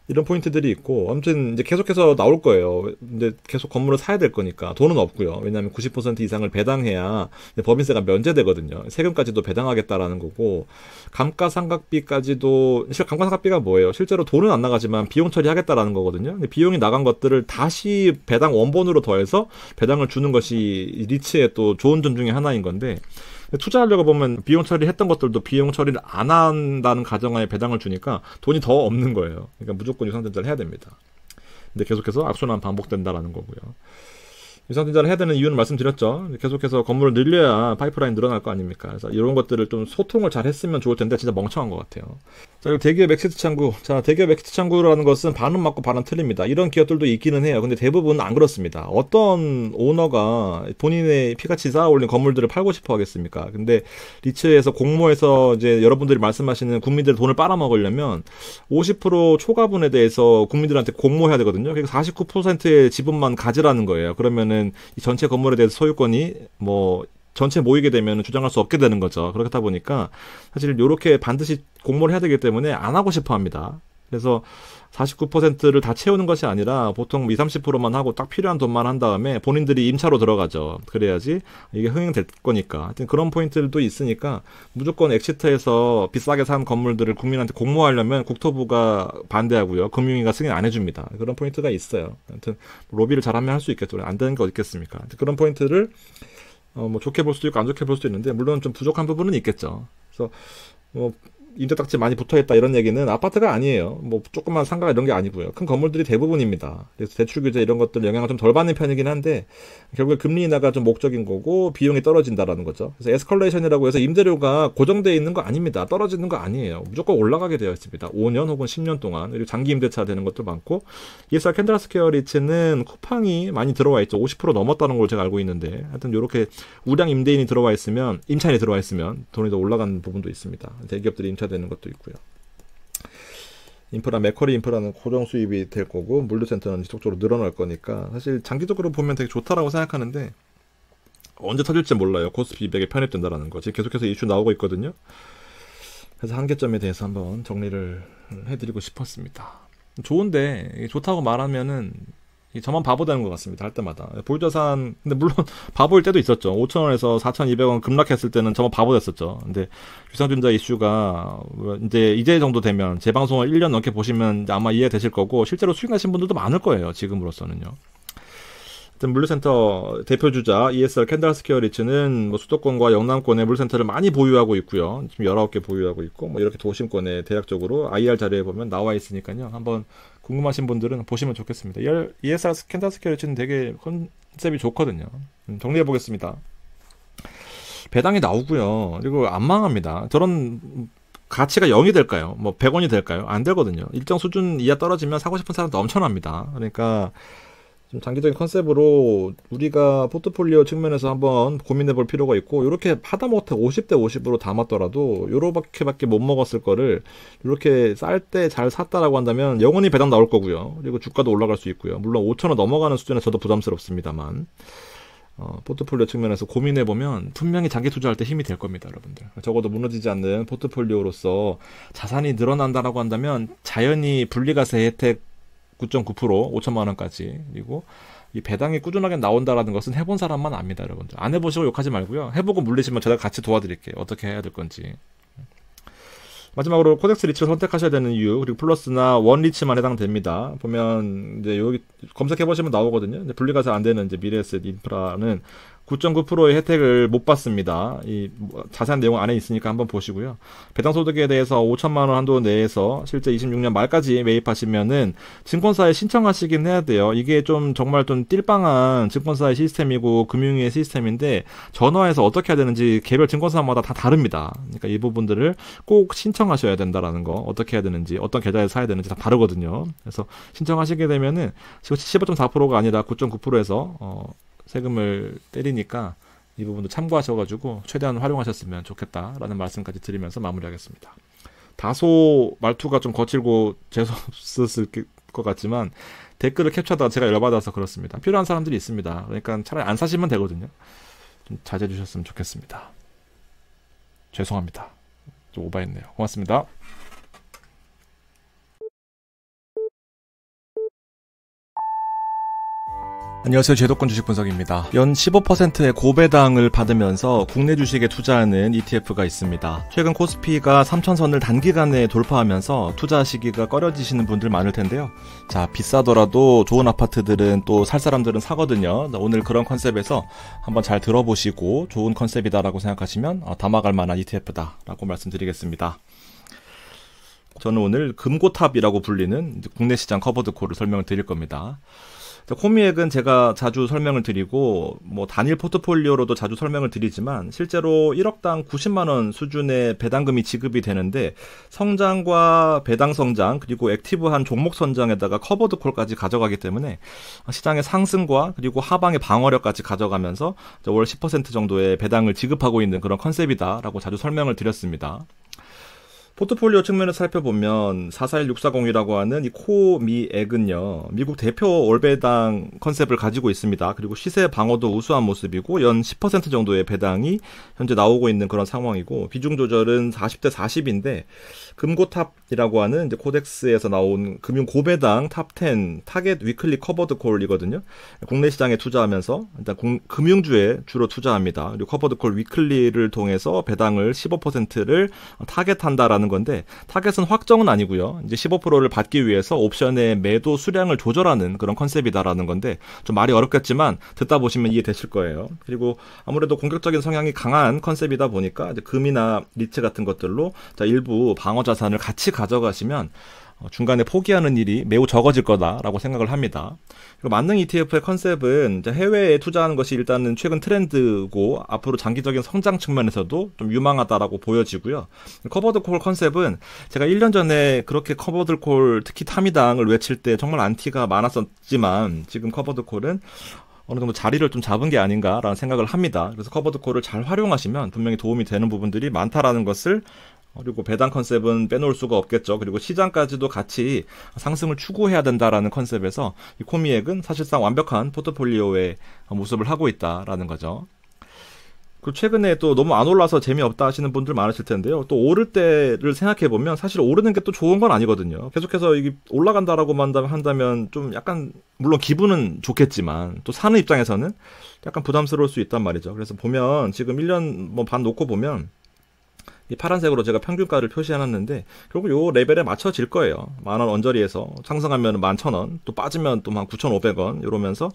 Speaker 2: 이런 포인트들이 있고, 아무튼 이제 계속해서 나올 거예요. 근데 계속 건물을 사야 될 거니까 돈은 없고요. 왜냐하면 90% 이상을 배당해야 법인세가 면제되거든요. 세금까지도 배당하겠다라는 거고, 감가상각비까지도, 감가상각비가 뭐예요? 실제로 돈은 안 나가지만 비용 처리하겠다라는 거거든요. 근데 비용이 나간 것들을 다시 배당 원본으로 더해서 배당을 주는 것이 리츠의 또 좋은 점 중에 하나인 건데, 투자하려고 보면 비용 처리했던 것들도 비용 처리를 안 한다는 가정하에 배당을 주니까 돈이 더 없는 거예요. 그러니까 무조건 유상증자를 해야 됩니다. 근데 계속해서 악순환 반복된다라는 거고요. 유상증자를 해야 되는 이유는 말씀드렸죠. 계속해서 건물을 늘려야 파이프라인 늘어날 거 아닙니까? 그래서 이런 것들을 좀 소통을 잘 했으면 좋을 텐데 진짜 멍청한 것 같아요. 자, 그리고 대기업 엑시트 창구. 자, 대기업 엑시트 창구라는 것은 반은 맞고 반은 틀립니다. 이런 기업들도 있기는 해요. 근데 대부분은 안 그렇습니다. 어떤 오너가 본인의 피같이 쌓아 올린 건물들을 팔고 싶어 하겠습니까? 근데 리츠에서 공모해서 이제 여러분들이 말씀하시는 국민들의 돈을 빨아먹으려면 50% 초과분에 대해서 국민들한테 공모해야 되거든요. 그러니까 49%의 지분만 가지라는 거예요. 그러면은 이 전체 건물에 대해서 소유권이 뭐 전체 모이게 되면 주장할 수 없게 되는 거죠. 그렇다 보니까 사실 이렇게 반드시 공모를 해야 되기 때문에 안 하고 싶어 합니다. 그래서 49%를 다 채우는 것이 아니라 보통 20, 30%만 하고 딱 필요한 돈만 한 다음에 본인들이 임차로 들어가죠. 그래야지 이게 흥행될 거니까. 하여튼 그런 포인트들도 있으니까 무조건 엑시트에서 비싸게 산 건물들을 국민한테 공모하려면 국토부가 반대하고요. 금융위가 승인 안 해줍니다. 그런 포인트가 있어요. 하여튼 로비를 잘하면 할 수 있겠죠. 안 되는 게 어디 있겠습니까? 그런 포인트를 뭐 좋게 볼 수도 있고 안 좋게 볼 수도 있는데, 물론 좀 부족한 부분은 있겠죠. 그래서 임대딱지 많이 붙어있다 이런 얘기는 아파트가 아니에요. 뭐 조그만 상가 이런 게 아니고요. 큰 건물들이 대부분입니다. 그래서 대출 규제 이런 것들 영향을 좀 덜 받는 편이긴 한데 결국에 금리 인하가 좀 목적인 거고 비용이 떨어진다라는 거죠. 그래서 에스컬레이션이라고 해서 임대료가 고정되어 있는 거 아닙니다. 떨어지는 거 아니에요. 무조건 올라가게 되어 있습니다. 5년 혹은 10년 동안. 그리고 장기 임대차 되는 것도 많고 ESR 캔들 스퀘어 리츠는 쿠팡이 많이 들어와 있죠. 50% 넘었다는 걸 제가 알고 있는데 하여튼 이렇게 우량 임대인이 들어와 있으면 임차인이 들어와 있으면 돈이 더 올라가는 부분도 있습니다. 대기업들이 임차되는 것도 있고요. 인프라, 맥쿼리 인프라는 고정 수입이 될 거고 물류센터는 지속적으로 늘어날 거니까 사실 장기적으로 보면 되게 좋다라고 생각하는데 언제 터질지 몰라요. 코스피 200에 편입된다라는 거. 지금 계속해서 이슈 나오고 있거든요. 그래서 한계점에 대해서 한번 정리를 해드리고 싶었습니다. 좋은데 좋다고 말하면은 저만 바보 되는 것 같습니다. 할 때마다. 보유자산, 근데 물론 바보일 때도 있었죠. 5,000원에서 4,200원 급락했을 때는 저만 바보 됐었죠. 근데 유상증자 이슈가 이제 정도 되면 제 방송을 1년 넘게 보시면 아마 이해되실 거고 실제로 수익 나신 분들도 많을 거예요. 지금으로서는요. 물류센터 대표주자 ESR 캔들 스퀘어 리츠는 뭐 수도권과 영남권에 물류센터를 많이 보유하고 있고요. 지금 19개 보유하고 있고 뭐 이렇게 도심권에 대략적으로 IR 자료에 보면 나와 있으니까요. 한번 궁금하신 분들은 보시면 좋겠습니다. ESR 캔들 스퀘어 리츠는 되게 컨셉이 좋거든요. 정리해 보겠습니다. 배당이 나오고요. 그리고 안 망합니다. 저런 가치가 0이 될까요? 뭐 100원이 될까요? 안 되거든요. 일정 수준 이하 떨어지면 사고 싶은 사람도 엄청납니다. 그러니까 좀 장기적인 컨셉으로 우리가 포트폴리오 측면에서 한번 고민해 볼 필요가 있고 이렇게 하다못해 50대 50으로 담았더라도 요렇게밖에 못 먹었을 거를 이렇게 쌀 때 잘 샀다라고 한다면 영원히 배당 나올 거고요. 그리고 주가도 올라갈 수 있고요. 물론 5,000원 넘어가는 수준에서도 부담스럽습니다만 포트폴리오 측면에서 고민해 보면 분명히 장기 투자할 때 힘이 될 겁니다, 여러분들. 적어도 무너지지 않는 포트폴리오로서 자산이 늘어난다라고 한다면 자연히 분리과세 혜택 9.9% 5천만 원까지 그리고 이 배당이 꾸준하게 나온다라는 것은 해본 사람만 압니다, 여러분들. 안 해보시고 욕하지 말고요. 해보고 물리시면 제가 같이 도와드릴게요. 어떻게 해야 될 건지. 마지막으로 코덱스 리츠를 선택하셔야 되는 이유 그리고 플러스나 원 리츠만 해당됩니다. 보면 이제 여기 검색해 보시면 나오거든요. 이제 분리과세 안 되는 이제 미래에셋 인프라는 9.9%의 혜택을 못 받습니다. 이 자세한 내용 안에 있으니까 한번 보시고요. 배당 소득에 대해서 5천만 원 한도 내에서 실제 26년 말까지 매입하시면은 증권사에 신청하시긴 해야 돼요. 이게 좀 정말 좀 띨빵한 증권사의 시스템이고 금융위의 시스템인데 전화해서 어떻게 해야 되는지 개별 증권사마다 다 다릅니다. 그러니까 이 부분들을 꼭 신청하셔야 된다라는 거, 어떻게 해야 되는지, 어떤 계좌에서 사야 되는지 다 다르거든요. 그래서 신청하시게 되면은 지금 15.4%가 아니라 9.9%에서 세금을 때리니까 이 부분도 참고하셔가지고 최대한 활용하셨으면 좋겠다라는 말씀까지 드리면서 마무리하겠습니다. 다소 말투가 좀 거칠고 재수없을 것 같지만 댓글을 캡처하다가 제가 열받아서 그렇습니다. 필요한 사람들이 있습니다. 그러니까 차라리 안 사시면 되거든요. 좀 자제해 주셨으면 좋겠습니다. 죄송합니다. 좀 오버했네요. 고맙습니다. 안녕하세요. 제도권 주식 분석입니다. 연 15%의 고배당을 받으면서 국내 주식에 투자하는 ETF가 있습니다. 최근 코스피가 3,000선을 단기간에 돌파하면서 투자 시기가 꺼려지시는 분들 많을 텐데요. 자, 비싸더라도 좋은 아파트들은 또 살 사람들은 사거든요. 오늘 그런 컨셉에서 한번 잘 들어보시고 좋은 컨셉이다라고 생각하시면 담아갈 만한 ETF다라고 말씀드리겠습니다. 저는 오늘 금고탑이라고 불리는 국내 시장 커버드콜을 설명을 드릴 겁니다. 코미액은 제가 자주 설명을 드리고 뭐 단일 포트폴리오로도 자주 설명을 드리지만 실제로 1억당 90만 원 수준의 배당금이 지급이 되는데 성장과 배당 성장 그리고 액티브한 종목 선정에다가 커버드콜까지 가져가기 때문에 시장의 상승과 그리고 하방의 방어력까지 가져가면서 월 10% 정도의 배당을 지급하고 있는 그런 컨셉이다라고 자주 설명을 드렸습니다. 포트폴리오 측면에서 살펴보면 441640이라고 하는 이 코미액은요, 미국 대표 월배당 컨셉을 가지고 있습니다. 그리고 시세 방어도 우수한 모습이고 연 10% 정도의 배당이 현재 나오고 있는 그런 상황이고 비중 조절은 40대 40인데 금고탑 이라고 하는 이제 코덱스에서 나온 금융 고배당 탑10 타겟 위클리 커버드 콜이거든요. 국내 시장에 투자하면서 일단 금융주에 주로 투자합니다. 그리고 커버드 콜 위클리를 통해서 배당을 15%를 타겟한다라는 건데, 타겟은 확정은 아니고요. 이제 15%를 받기 위해서 옵션의 매도 수량을 조절하는 그런 컨셉이다라는 건데, 좀 말이 어렵겠지만 듣다 보시면 이해되실 거예요. 그리고 아무래도 공격적인 성향이 강한 컨셉이다 보니까 이제 금이나 리츠 같은 것들로 일부 방어 자산을 같이 가져가시면 중간에 포기하는 일이 매우 적어질 거다라고 생각을 합니다. 그리고 만능 ETF의 컨셉은 이제 해외에 투자하는 것이 일단은 최근 트렌드고 앞으로 장기적인 성장 측면에서도 좀 유망하다라고 보여지고요. 커버드 콜 컨셉은 제가 1년 전에 그렇게 커버드 콜, 특히 타미당을 외칠 때 정말 안티가 많았었지만, 지금 커버드 콜은 어느 정도 자리를 좀 잡은 게 아닌가라는 생각을 합니다. 그래서 커버드 콜을 잘 활용하시면 분명히 도움이 되는 부분들이 많다라는 것을, 그리고 배당 컨셉은 빼놓을 수가 없겠죠. 그리고 시장까지도 같이 상승을 추구해야 된다라는 컨셉에서 이 코미액은 사실상 완벽한 포트폴리오의 모습을 하고 있다라는 거죠. 그리고 최근에 또 너무 안 올라서 재미없다 하시는 분들 많으실 텐데요. 또 오를 때를 생각해보면 사실 오르는 게 또 좋은 건 아니거든요. 계속해서 이게 올라간다라고만 한다면 좀 약간, 물론 기분은 좋겠지만 또 사는 입장에서는 약간 부담스러울 수 있단 말이죠. 그래서 보면 지금 1년 반 놓고 보면 이 파란색으로 제가 평균가를 표시해놨는데 결국 요 레벨에 맞춰질 거예요. 10,000원 언저리에서 상승하면 11,000원, 또 빠지면 또 9,500원 이러면서,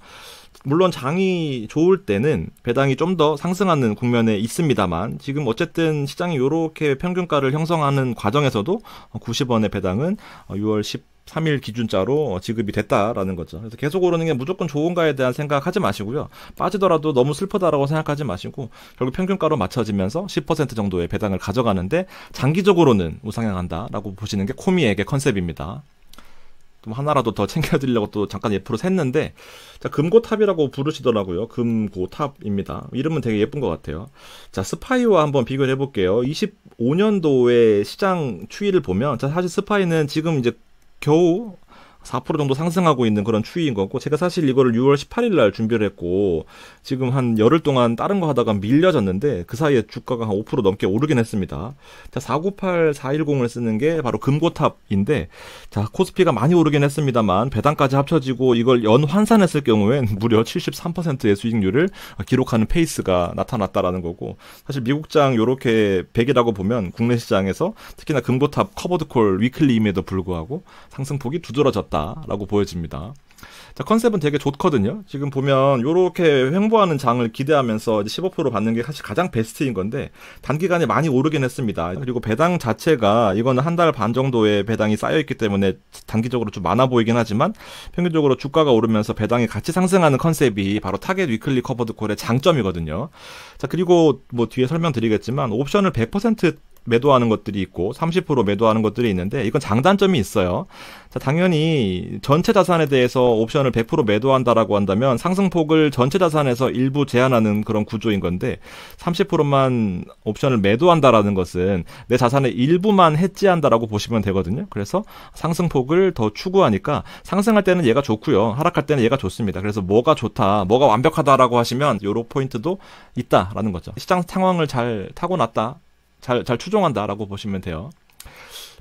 Speaker 2: 물론 장이 좋을 때는 배당이 좀 더 상승하는 국면에 있습니다만, 지금 어쨌든 시장이 요렇게 평균가를 형성하는 과정에서도 90원의 배당은 6월 13일 기준자로 지급이 됐다라는 거죠. 그래서 계속 오르는 게 무조건 좋은가에 대한 생각하지 마시고요. 빠지더라도 너무 슬프다라고 생각하지 마시고, 결국 평균가로 맞춰지면서 10% 정도의 배당을 가져가는데 장기적으로는 우상향한다라고 보시는 게 코미액의 컨셉입니다. 좀 하나라도 더 챙겨드리려고 또 잠깐 예프로 샜는데, 자, 금고탑이라고 부르시더라고요. 금고탑입니다. 이름은 되게 예쁜 것 같아요. 자, 스파이와 한번 비교를 해볼게요. 25년도의 시장 추이를 보면, 자, 사실 스파이는 지금 이제 겨우 4% 정도 상승하고 있는 그런 추이인 거고, 제가 사실 이거를 6월 18일 날 준비를 했고 지금 한 열흘 동안 다른 거 하다가 밀려졌는데 그 사이에 주가가 한 5% 넘게 오르긴 했습니다. 자, 498, 410을 쓰는 게 바로 금고탑인데, 자, 코스피가 많이 오르긴 했습니다만 배당까지 합쳐지고 이걸 연 환산했을 경우엔 무려 73%의 수익률을 기록하는 페이스가 나타났다라는 거고, 사실 미국장 요렇게 100이라고 보면 국내 시장에서 특히나 금고탑 커버드콜 위클리임에도 불구하고 상승폭이 두드러졌다 라고 보여집니다. 자, 컨셉은 되게 좋거든요. 지금 보면 요렇게 횡보하는 장을 기대하면서 15% 받는 게 사실 가장 베스트인 건데, 단기간에 많이 오르긴 했습니다. 그리고 배당 자체가 이거는 한 달 반 정도의 배당이 쌓여있기 때문에 단기적으로 좀 많아 보이긴 하지만, 평균적으로 주가가 오르면서 배당이 같이 상승하는 컨셉이 바로 타겟 위클리 커버드 콜의 장점이거든요. 자, 그리고 뭐 뒤에 설명드리겠지만 옵션을 100% 매도하는 것들이 있고 30% 매도하는 것들이 있는데, 이건 장단점이 있어요. 자, 당연히 전체 자산에 대해서 옵션을 100% 매도한다라고 한다면 상승폭을 전체 자산에서 일부 제한하는 그런 구조인 건데, 30%만 옵션을 매도한다라는 것은 내 자산의 일부만 해지한다라고 보시면 되거든요. 그래서 상승폭을 더 추구하니까 상승할 때는 얘가 좋고요, 하락할 때는 얘가 좋습니다. 그래서 뭐가 좋다, 뭐가 완벽하다라고 하시면 요런 포인트도 있다라는 거죠. 시장 상황을 잘 타고났다, 잘 추종한다라고 보시면 돼요.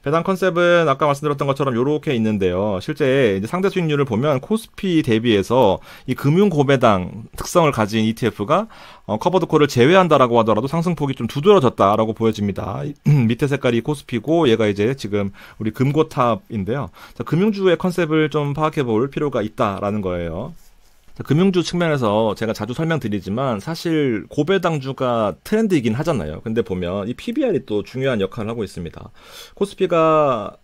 Speaker 2: 배당 컨셉은 아까 말씀드렸던 것처럼 요렇게 있는데요. 실제 이제 상대 수익률을 보면 코스피 대비해서 이 금융 고배당 특성을 가진 ETF가 커버드콜을 제외한다라고 하더라도 상승폭이 좀 두드러졌다라고 보여집니다. 밑에 색깔이 코스피고 얘가 이제 지금 우리 금고탑인데요. 자, 금융주의 컨셉을 좀 파악해 볼 필요가 있다라는 거예요. 금융주 측면에서 제가 자주 설명드리지만 사실 고배당주가 트렌드이긴 하잖아요. 근데 보면 이 PBR이 또 중요한 역할을 하고 있습니다. 코스피가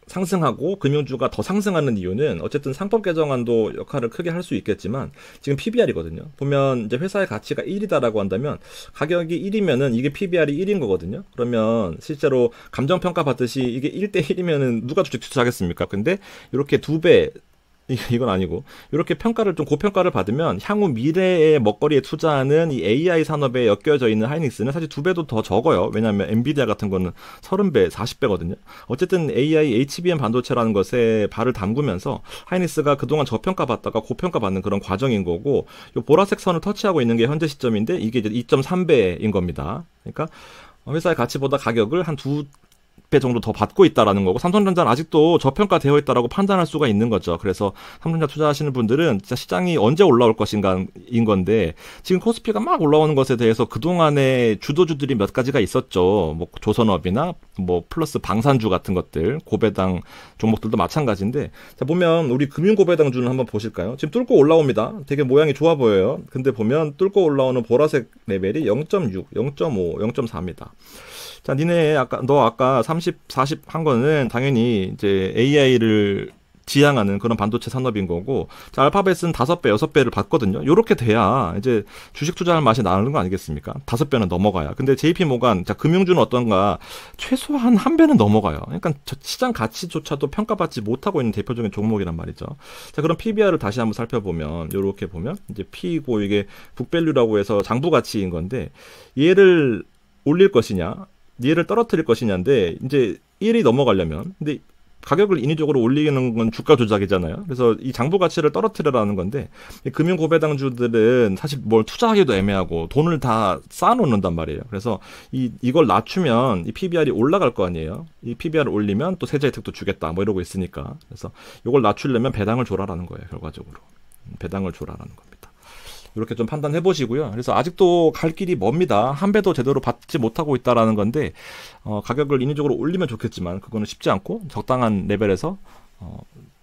Speaker 2: 상승하고 금융주가 더 상승하는 이유는 어쨌든 상법 개정안도 역할을 크게 할 수 있겠지만 지금 PBR이거든요. 보면 이제 회사의 가치가 1이다라고 한다면 가격이 1이면은 이게 PBR이 1인 거거든요. 그러면 실제로 감정평가 받듯이 이게 1대 1이면은 누가 주식 투자하겠습니까? 근데 이렇게 2배, 이건 아니고 이렇게 평가를 좀 고평가를 받으면 향후 미래의 먹거리에 투자하는 이 AI 산업에 엮여져 있는 하이닉스는 사실 2배도 더 적어요. 왜냐하면 엔비디아 같은 거는 30배, 40배거든요. 어쨌든 AI, HBM 반도체라는 것에 발을 담그면서 하이닉스가 그동안 저평가받다가 고평가받는 그런 과정인 거고, 이 보라색 선을 터치하고 있는 게 현재 시점인데 이게 이제 2.3배인 겁니다. 그러니까 회사의 가치보다 가격을 한 배 정도 더 받고 있다라는 거고, 삼성전자는 아직도 저평가되어 있다라고 판단할 수가 있는 거죠. 그래서 삼성전자 투자하시는 분들은 진짜 시장이 언제 올라올 것인가인 건데, 지금 코스피가 막 올라오는 것에 대해서 그동안에 주도주들이 몇 가지가 있었죠. 뭐 조선업이나 뭐 플러스 방산주 같은 것들, 고배당 종목들도 마찬가지인데, 자 보면 우리 금융고배당주는 한번 보실까요? 지금 뚫고 올라옵니다. 되게 모양이 좋아 보여요. 근데 보면 뚫고 올라오는 보라색 레벨이 0.6, 0.5, 0.4입니다. 자, 너 아까 30, 40 한 거는 당연히 이제 AI를 지향하는 그런 반도체 산업인 거고, 자, 알파벳은 5배, 6배를 받거든요. 요렇게 돼야 이제 주식 투자할 맛이 나는 거 아니겠습니까? 5배는 넘어가야. 근데 JP모간, 자, 금융주는 어떤가? 최소한 1배는 넘어가요. 그러니까 시장 가치조차도 평가받지 못하고 있는 대표적인 종목이란 말이죠. 자, 그럼 PBR을 다시 한번 살펴보면, 요렇게 보면, 이제 P고 이게 북밸류라고 해서 장부 가치인 건데, 얘를 올릴 것이냐, 얘를 떨어뜨릴 것이냐인데, 이제 1이 넘어가려면, 근데 가격을 인위적으로 올리는 건 주가 조작이잖아요. 그래서 이 장부 가치를 떨어뜨려라는 건데, 이 금융 고배당주들은 사실 뭘 투자하기도 애매하고 돈을 다 쌓아놓는단 말이에요. 그래서 이걸 낮추면 이 PBR이 올라갈 거 아니에요. 이 PBR을 올리면 또 세제 혜택도 주겠다, 뭐 이러고 있으니까. 그래서 이걸 낮추려면 배당을 줘라라는 거예요. 결과적으로 배당을 줘라라는 겁니다. 이렇게 좀 판단해 보시고요. 그래서 아직도 갈 길이 멉니다. 1배도 제대로 받지 못하고 있다라는 건데, 가격을 인위적으로 올리면 좋겠지만 그거는 쉽지 않고 적당한 레벨에서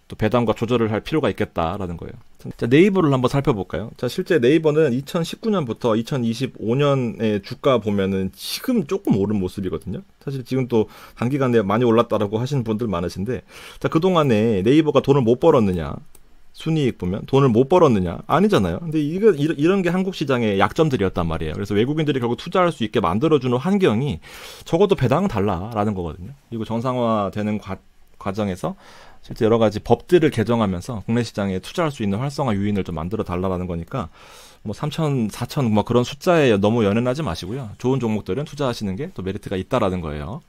Speaker 2: 또 배당과 조절을 할 필요가 있겠다라는 거예요. 자, 네이버를 한번 살펴볼까요? 자, 실제 네이버는 2019년부터 2025년의 주가 보면은 지금 조금 오른 모습이거든요. 사실 지금 또 단기간에 많이 올랐다라고 하시는 분들 많으신데, 자, 그동안에 네이버가 돈을 못 벌었느냐? 순이익 보면 돈을 못 벌었느냐? 아니잖아요. 근데 이런 게 한국 시장의 약점들이었단 말이에요. 그래서 외국인들이 결국 투자할 수 있게 만들어주는 환경이 적어도 배당은 달라라는 거거든요. 그리고 정상화되는 과정에서 실제 여러 가지 법들을 개정하면서 국내 시장에 투자할 수 있는 활성화 요인을 좀 만들어 달라라는 거니까, 뭐 3천, 4천 뭐 그런 숫자에 너무 연연하지 마시고요. 좋은 종목들은 투자하시는 게 또 메리트가 있다라는 거예요.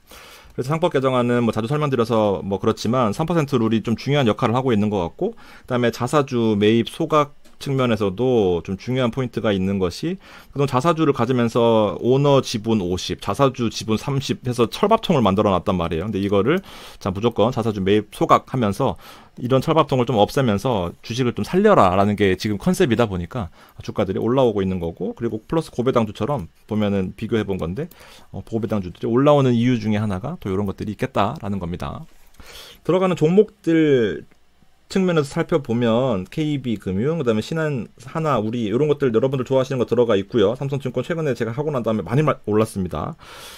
Speaker 2: 그래서 상법 개정안은 뭐 자주 설명드려서 뭐 그렇지만 3% 룰이 좀 중요한 역할을 하고 있는 것 같고, 그다음에 자사주 매입 소각 측면에서도 좀 중요한 포인트가 있는 것이, 그동안 자사주를 가지면서 오너 지분 50, 자사주 지분 30 해서 철밥통을 만들어 놨단 말이에요. 근데 이거를 자 무조건 자사주 매입 소각하면서 이런 철밥통을 좀 없애면서 주식을 좀 살려라라는 게 지금 컨셉이다 보니까 주가들이 올라오고 있는 거고, 그리고 플러스 고배당주처럼 보면은 비교해 본 건데, 고배당주들이 올라오는 이유 중에 하나가 또 이런 것들이 있겠다라는 겁니다. 들어가는 종목들 측면에서 살펴보면 KB금융, 그다음에 신한, 하나, 우리 이런 것들 여러분들 좋아하시는 거 들어가 있고요. 삼성증권 최근에 제가 하고 난 다음에 많이 올랐습니다.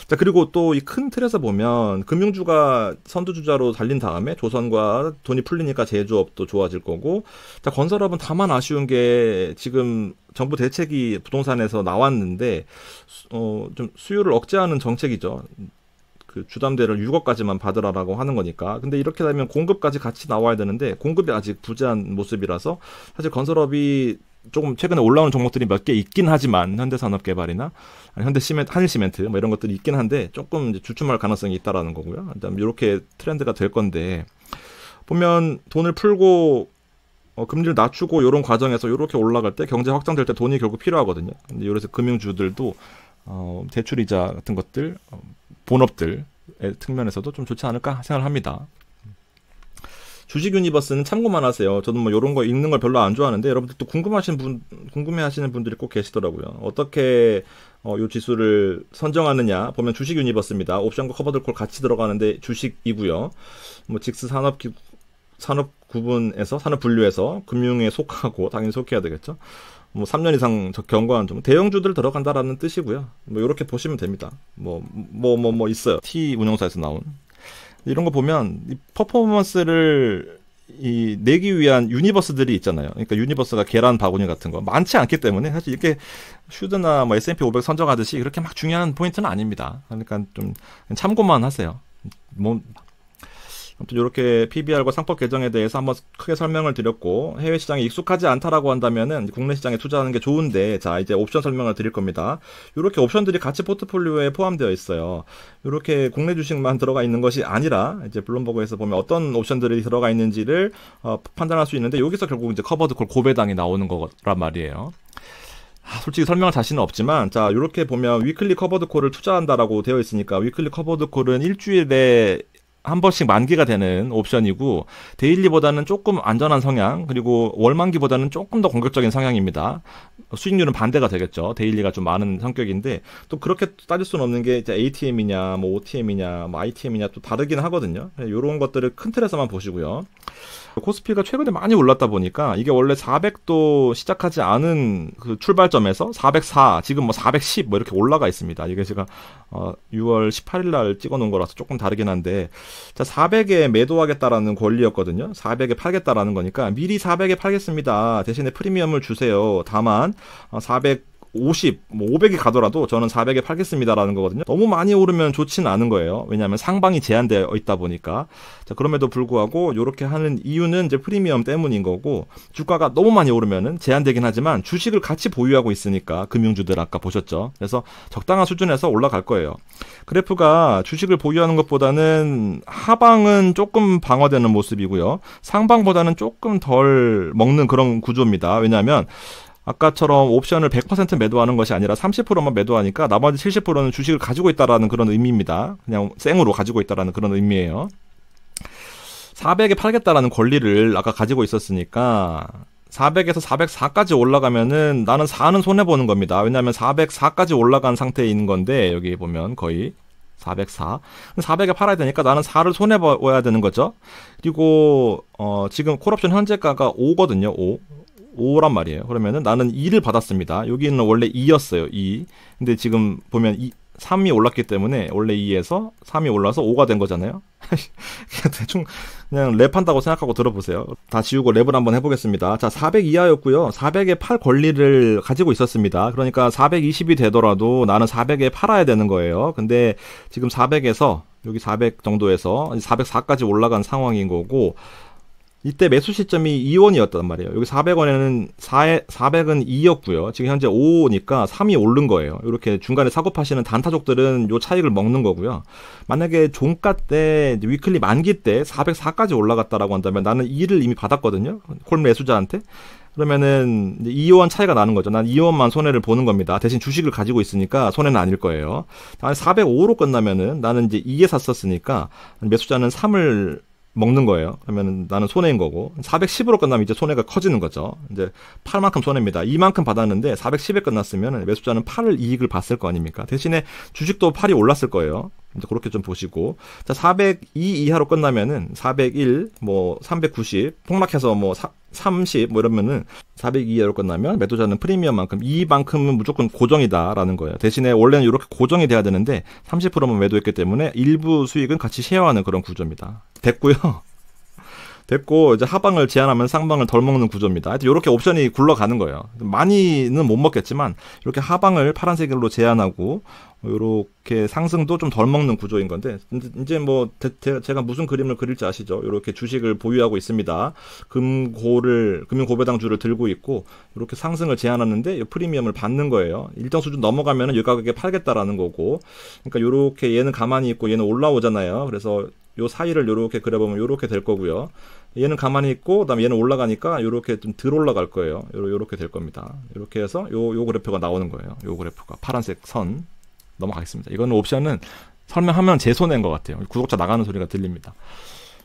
Speaker 2: 자, 그리고 또 이 큰 틀에서 보면 금융주가 선두주자로 달린 다음에 조선과 돈이 풀리니까 제조업도 좋아질 거고, 자, 건설업은 다만 아쉬운 게 지금 정부 대책이 부동산에서 나왔는데 좀 수요를 억제하는 정책이죠. 그 주담대를 6억까지만 받으라라고 하는 거니까. 근데 이렇게 되면 공급까지 같이 나와야 되는데 공급이 아직 부재한 모습이라서, 사실 건설업이 조금 최근에 올라오는 종목들이 몇 개 있긴 하지만, 현대산업개발이나 한일시멘트 뭐 이런 것들이 있긴 한데 조금 이제 주춤할 가능성이 있다라는 거고요. 그다음 이렇게 트렌드가 될 건데, 보면 돈을 풀고 금리를 낮추고 이런 과정에서 이렇게 올라갈 때, 경제 확장될 때 돈이 결국 필요하거든요. 근데 이래서 금융주들도 대출이자 같은 것들, 본업들의 측면에서도 좀 좋지 않을까 생각을 합니다. 주식 유니버스는 참고만 하세요. 저도 뭐 이런 거 읽는 걸 별로 안 좋아하는데, 여러분들 또 궁금해하시는 분들이 꼭 계시더라고요. 어떻게 이 지수를 선정하느냐 보면 주식 유니버스입니다. 옵션과 커버드콜 같이 들어가는데 주식이고요. 뭐 직스 산업 구분에서, 산업 분류에서 금융에 속하고, 당연히 속해야 되겠죠. 뭐 3년 이상 경과한 좀 대형주들 들어간다라는 뜻이고요. 뭐 이렇게 보시면 됩니다. 뭐 있어요. T 운용사에서 나온 이런 거 보면 이 퍼포먼스를 내기 위한 유니버스들이 있잖아요. 그러니까 유니버스가 계란 바구니 같은 거 많지 않기 때문에 사실 이렇게 슈드나 뭐 S&P 500 선정하듯이 그렇게 막 중요한 포인트는 아닙니다. 그러니까 좀 참고만 하세요. 뭐 아무튼 이렇게 PBR과 상법 개정에 대해서 한번 크게 설명을 드렸고, 해외 시장에 익숙하지 않다라고 한다면은 국내 시장에 투자하는 게 좋은데, 자 이제 옵션 설명을 드릴 겁니다. 이렇게 옵션들이 같이 포트폴리오에 포함되어 있어요. 이렇게 국내 주식만 들어가 있는 것이 아니라 이제 블룸버그에서 보면 어떤 옵션들이 들어가 있는지를 판단할 수 있는데, 여기서 결국 이제 커버드콜 고배당이 나오는 거란 말이에요. 솔직히 설명할 자신은 없지만, 자, 이렇게 보면 위클리 커버드 콜을 투자한다라고 되어 있으니까, 위클리 커버드 콜은 일주일에 한 번씩 만기가 되는 옵션이고, 데일리보다는 조금 안전한 성향, 그리고 월만기보다는 조금 더 공격적인 성향입니다. 수익률은 반대가 되겠죠. 데일리가 좀 많은 성격인데, 또 그렇게 따질 수는 없는 게 이제 ATM이냐, 뭐 OTM이냐, 뭐 ITM이냐 또 다르긴 하거든요. 이런 것들을 큰 틀에서만 보시고요. 코스피가 최근에 많이 올랐다 보니까 이게 원래 400도 시작하지 않은 그 출발점에서 404, 지금 뭐 410 뭐 이렇게 올라가 있습니다. 이게 제가 6월 18일 날 찍어 놓은 거라서 조금 다르긴 한데, 자, 400에 매도하겠다라는 권리였거든요. 400에 팔겠다라는 거니까 미리 400에 팔겠습니다. 대신에 프리미엄을 주세요. 다만 450, 뭐 500이 가더라도 저는 400에 팔겠습니다라는 거거든요. 너무 많이 오르면 좋지는 않은 거예요. 왜냐하면 상방이 제한되어 있다 보니까. 자, 그럼에도 불구하고 이렇게 하는 이유는 이제 프리미엄 때문인 거고, 주가가 너무 많이 오르면은 제한되긴 하지만 주식을 같이 보유하고 있으니까, 금융주들 아까 보셨죠. 그래서 적당한 수준에서 올라갈 거예요. 그래프가 주식을 보유하는 것보다는 하방은 조금 방어되는 모습이고요. 상방보다는 조금 덜 먹는 그런 구조입니다. 왜냐하면 아까처럼 옵션을 100% 매도하는 것이 아니라 30%만 매도하니까 나머지 70%는 주식을 가지고 있다라는 그런 의미입니다. 그냥 생으로 가지고 있다라는 그런 의미예요. 400에 팔겠다라는 권리를 아까 가지고 있었으니까 400에서 404까지 올라가면은 나는 4는 손해보는 겁니다. 왜냐하면 404까지 올라간 상태에 있는 건데, 여기 보면 거의 404. 400에 팔아야 되니까 나는 4를 손해봐야 되는 거죠. 그리고 지금 콜옵션 현재가가 5거든요. 5란 말이에요. 그러면은 나는 2를 받았습니다. 여기는 원래 2였어요. 2. 근데 지금 보면 3이 올랐기 때문에 원래 2에서 3이 올라서 5가 된 거잖아요. 그냥 대충 그냥 랩한다고 생각하고 들어보세요. 다 지우고 랩을 한번 해보겠습니다. 자, 400 이하였고요. 400에 팔 권리를 가지고 있었습니다. 그러니까 420이 되더라도 나는 400에 팔아야 되는 거예요. 근데 지금 400에서 여기 400 정도에서 404까지 올라간 상황인 거고, 이때 매수 시점이 2원이었단 말이에요. 여기 400원에는 400은 2였고요. 지금 현재 5니까 3이 오른 거예요. 이렇게 중간에 사고 파시는 단타족들은 요 차익을 먹는 거고요. 만약에 종가 때, 위클리 만기 때 404까지 올라갔다라고 한다면 나는 2를 이미 받았거든요. 콜 매수자한테. 그러면은 2원 차이가 나는 거죠. 난 2원만 손해를 보는 겁니다. 대신 주식을 가지고 있으니까 손해는 아닐 거예요. 405로 끝나면은 나는 이제 2에 샀었으니까 매수자는 3을 먹는 거예요. 그러면 나는 손해인 거고, 410으로 끝나면 이제 손해가 커지는 거죠. 이제 8만큼 손해입니다. 2만큼 받았는데 410에 끝났으면 매수자는 8을 이익을 봤을 거 아닙니까? 대신에 주식도 8이 올랐을 거예요. 이제 그렇게 좀 보시고, 자, 402 이하로 끝나면은 401, 뭐 390 폭락해서 뭐 30 뭐 이러면은 402 이하로 끝나면 매도자는 프리미엄만큼, 이만큼은 무조건 고정이다라는 거예요. 대신에 원래는 이렇게 고정이 돼야 되는데 30%만 매도했기 때문에 일부 수익은 같이 쉐어하는 그런 구조입니다. 됐고요. 됐고, 이제 하방을 제한하면 상방을 덜 먹는 구조입니다. 하여튼 이렇게 옵션이 굴러가는 거예요. 많이는 못 먹겠지만 이렇게 하방을 파란색으로 제한하고 이렇게 상승도 좀 덜 먹는 구조인 건데, 이제 뭐 제가 무슨 그림을 그릴지 아시죠? 이렇게 주식을 보유하고 있습니다. 금융고배당주를 들고 있고 이렇게 상승을 제한하는데 프리미엄을 받는 거예요. 일정 수준 넘어가면은 이 가격에 팔겠다라는 거고, 그러니까 이렇게 얘는 가만히 있고 얘는 올라오잖아요. 그래서 요 사이를 요렇게 그려보면 요렇게 될 거고요. 얘는 가만히 있고 그다음에 얘는 올라가니까 요렇게 좀 덜 올라갈 거예요. 요렇게 될 겁니다. 이렇게 해서 요 그래프가 나오는 거예요. 요 그래프가 파란색 선 넘어가겠습니다. 이거는 옵션은 설명하면 제 손해인 것 같아요. 구독자 나가는 소리가 들립니다.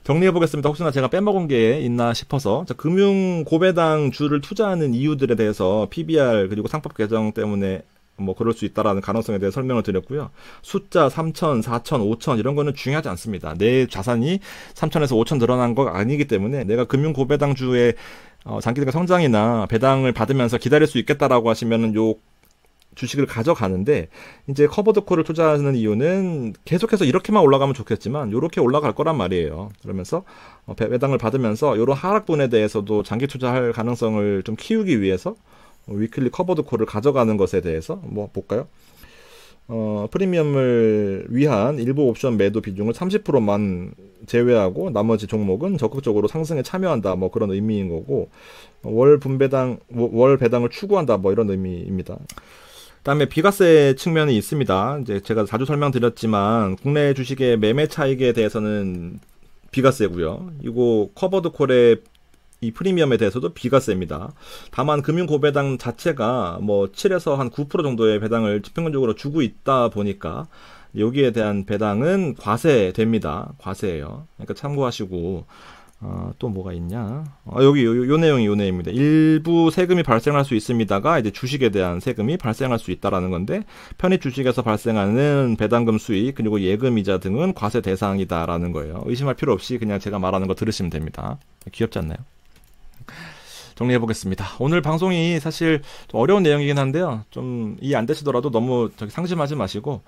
Speaker 2: 정리해 보겠습니다. 혹시나 제가 빼먹은 게 있나 싶어서. 자, 금융 고배당 주를 투자하는 이유들에 대해서 PBR 그리고 상법 개정 때문에 뭐 그럴 수 있다라는 가능성에 대해 설명을 드렸고요. 숫자 3천, 4천, 5천 이런 거는 중요하지 않습니다. 내 자산이 3천에서 5천 늘어난 거 아니기 때문에 내가 금융 고배당주의 장기적 성장이나 배당을 받으면서 기다릴 수 있겠다라고 하시면은 요 주식을 가져가는데, 이제 커버드콜을 투자하는 이유는 계속해서 이렇게만 올라가면 좋겠지만 이렇게 올라갈 거란 말이에요. 그러면서 배당을 받으면서 이런 하락분에 대해서도 장기 투자할 가능성을 좀 키우기 위해서 위클리 커버드콜을 가져가는 것에 대해서 뭐 볼까요? 프리미엄을 위한 일부 옵션 매도 비중을 30%만 제외하고 나머지 종목은 적극적으로 상승에 참여한다, 뭐 그런 의미인 거고, 월 배당을 추구한다, 뭐 이런 의미입니다. 그다음에 비과세 측면이 있습니다. 이제 제가 자주 설명드렸지만 국내 주식의 매매 차익에 대해서는 비과세고요. 이거 커버드콜의 이 프리미엄에 대해서도 비과세입니다. 다만 금융 고배당 자체가 뭐 7에서 한 9% 정도의 배당을 평균적으로 주고 있다 보니까 여기에 대한 배당은 과세됩니다. 과세예요. 그러니까 참고하시고 또 뭐가 있냐? 여기 요 내용이 요 내용입니다. 일부 세금이 발생할 수 있습니다가 이제 주식에 대한 세금이 발생할 수 있다라는 건데 편입 주식에서 발생하는 배당금 수익 그리고 예금이자 등은 과세 대상이다라는 거예요. 의심할 필요 없이 그냥 제가 말하는 거 들으시면 됩니다. 귀엽지 않나요? 정리해보겠습니다. 오늘 방송이 사실 좀 어려운 내용이긴 한데요. 좀 이해 안 되시더라도 너무 상심하지 마시고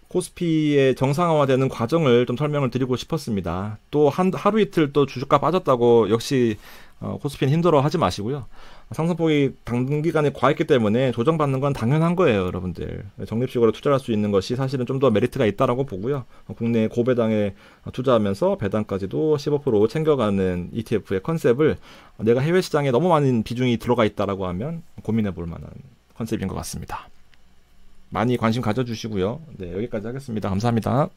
Speaker 2: 코스피의 정상화되는 과정을 좀 설명을 드리고 싶었습니다. 또 하루 이틀 또 주주가 빠졌다고 역시 코스피는 힘들어 하지 마시고요. 상승폭이 단기간에 과했기 때문에 조정받는 건 당연한 거예요, 여러분들. 적립식으로 투자할 수 있는 것이 사실은 좀 더 메리트가 있다라고 보고요. 국내 고배당에 투자하면서 배당까지도 15% 챙겨가는 ETF의 컨셉을 내가 해외 시장에 너무 많은 비중이 들어가 있다라고 하면 고민해 볼 만한 컨셉인 것 같습니다. 많이 관심 가져주시고요. 네, 여기까지 하겠습니다. 감사합니다.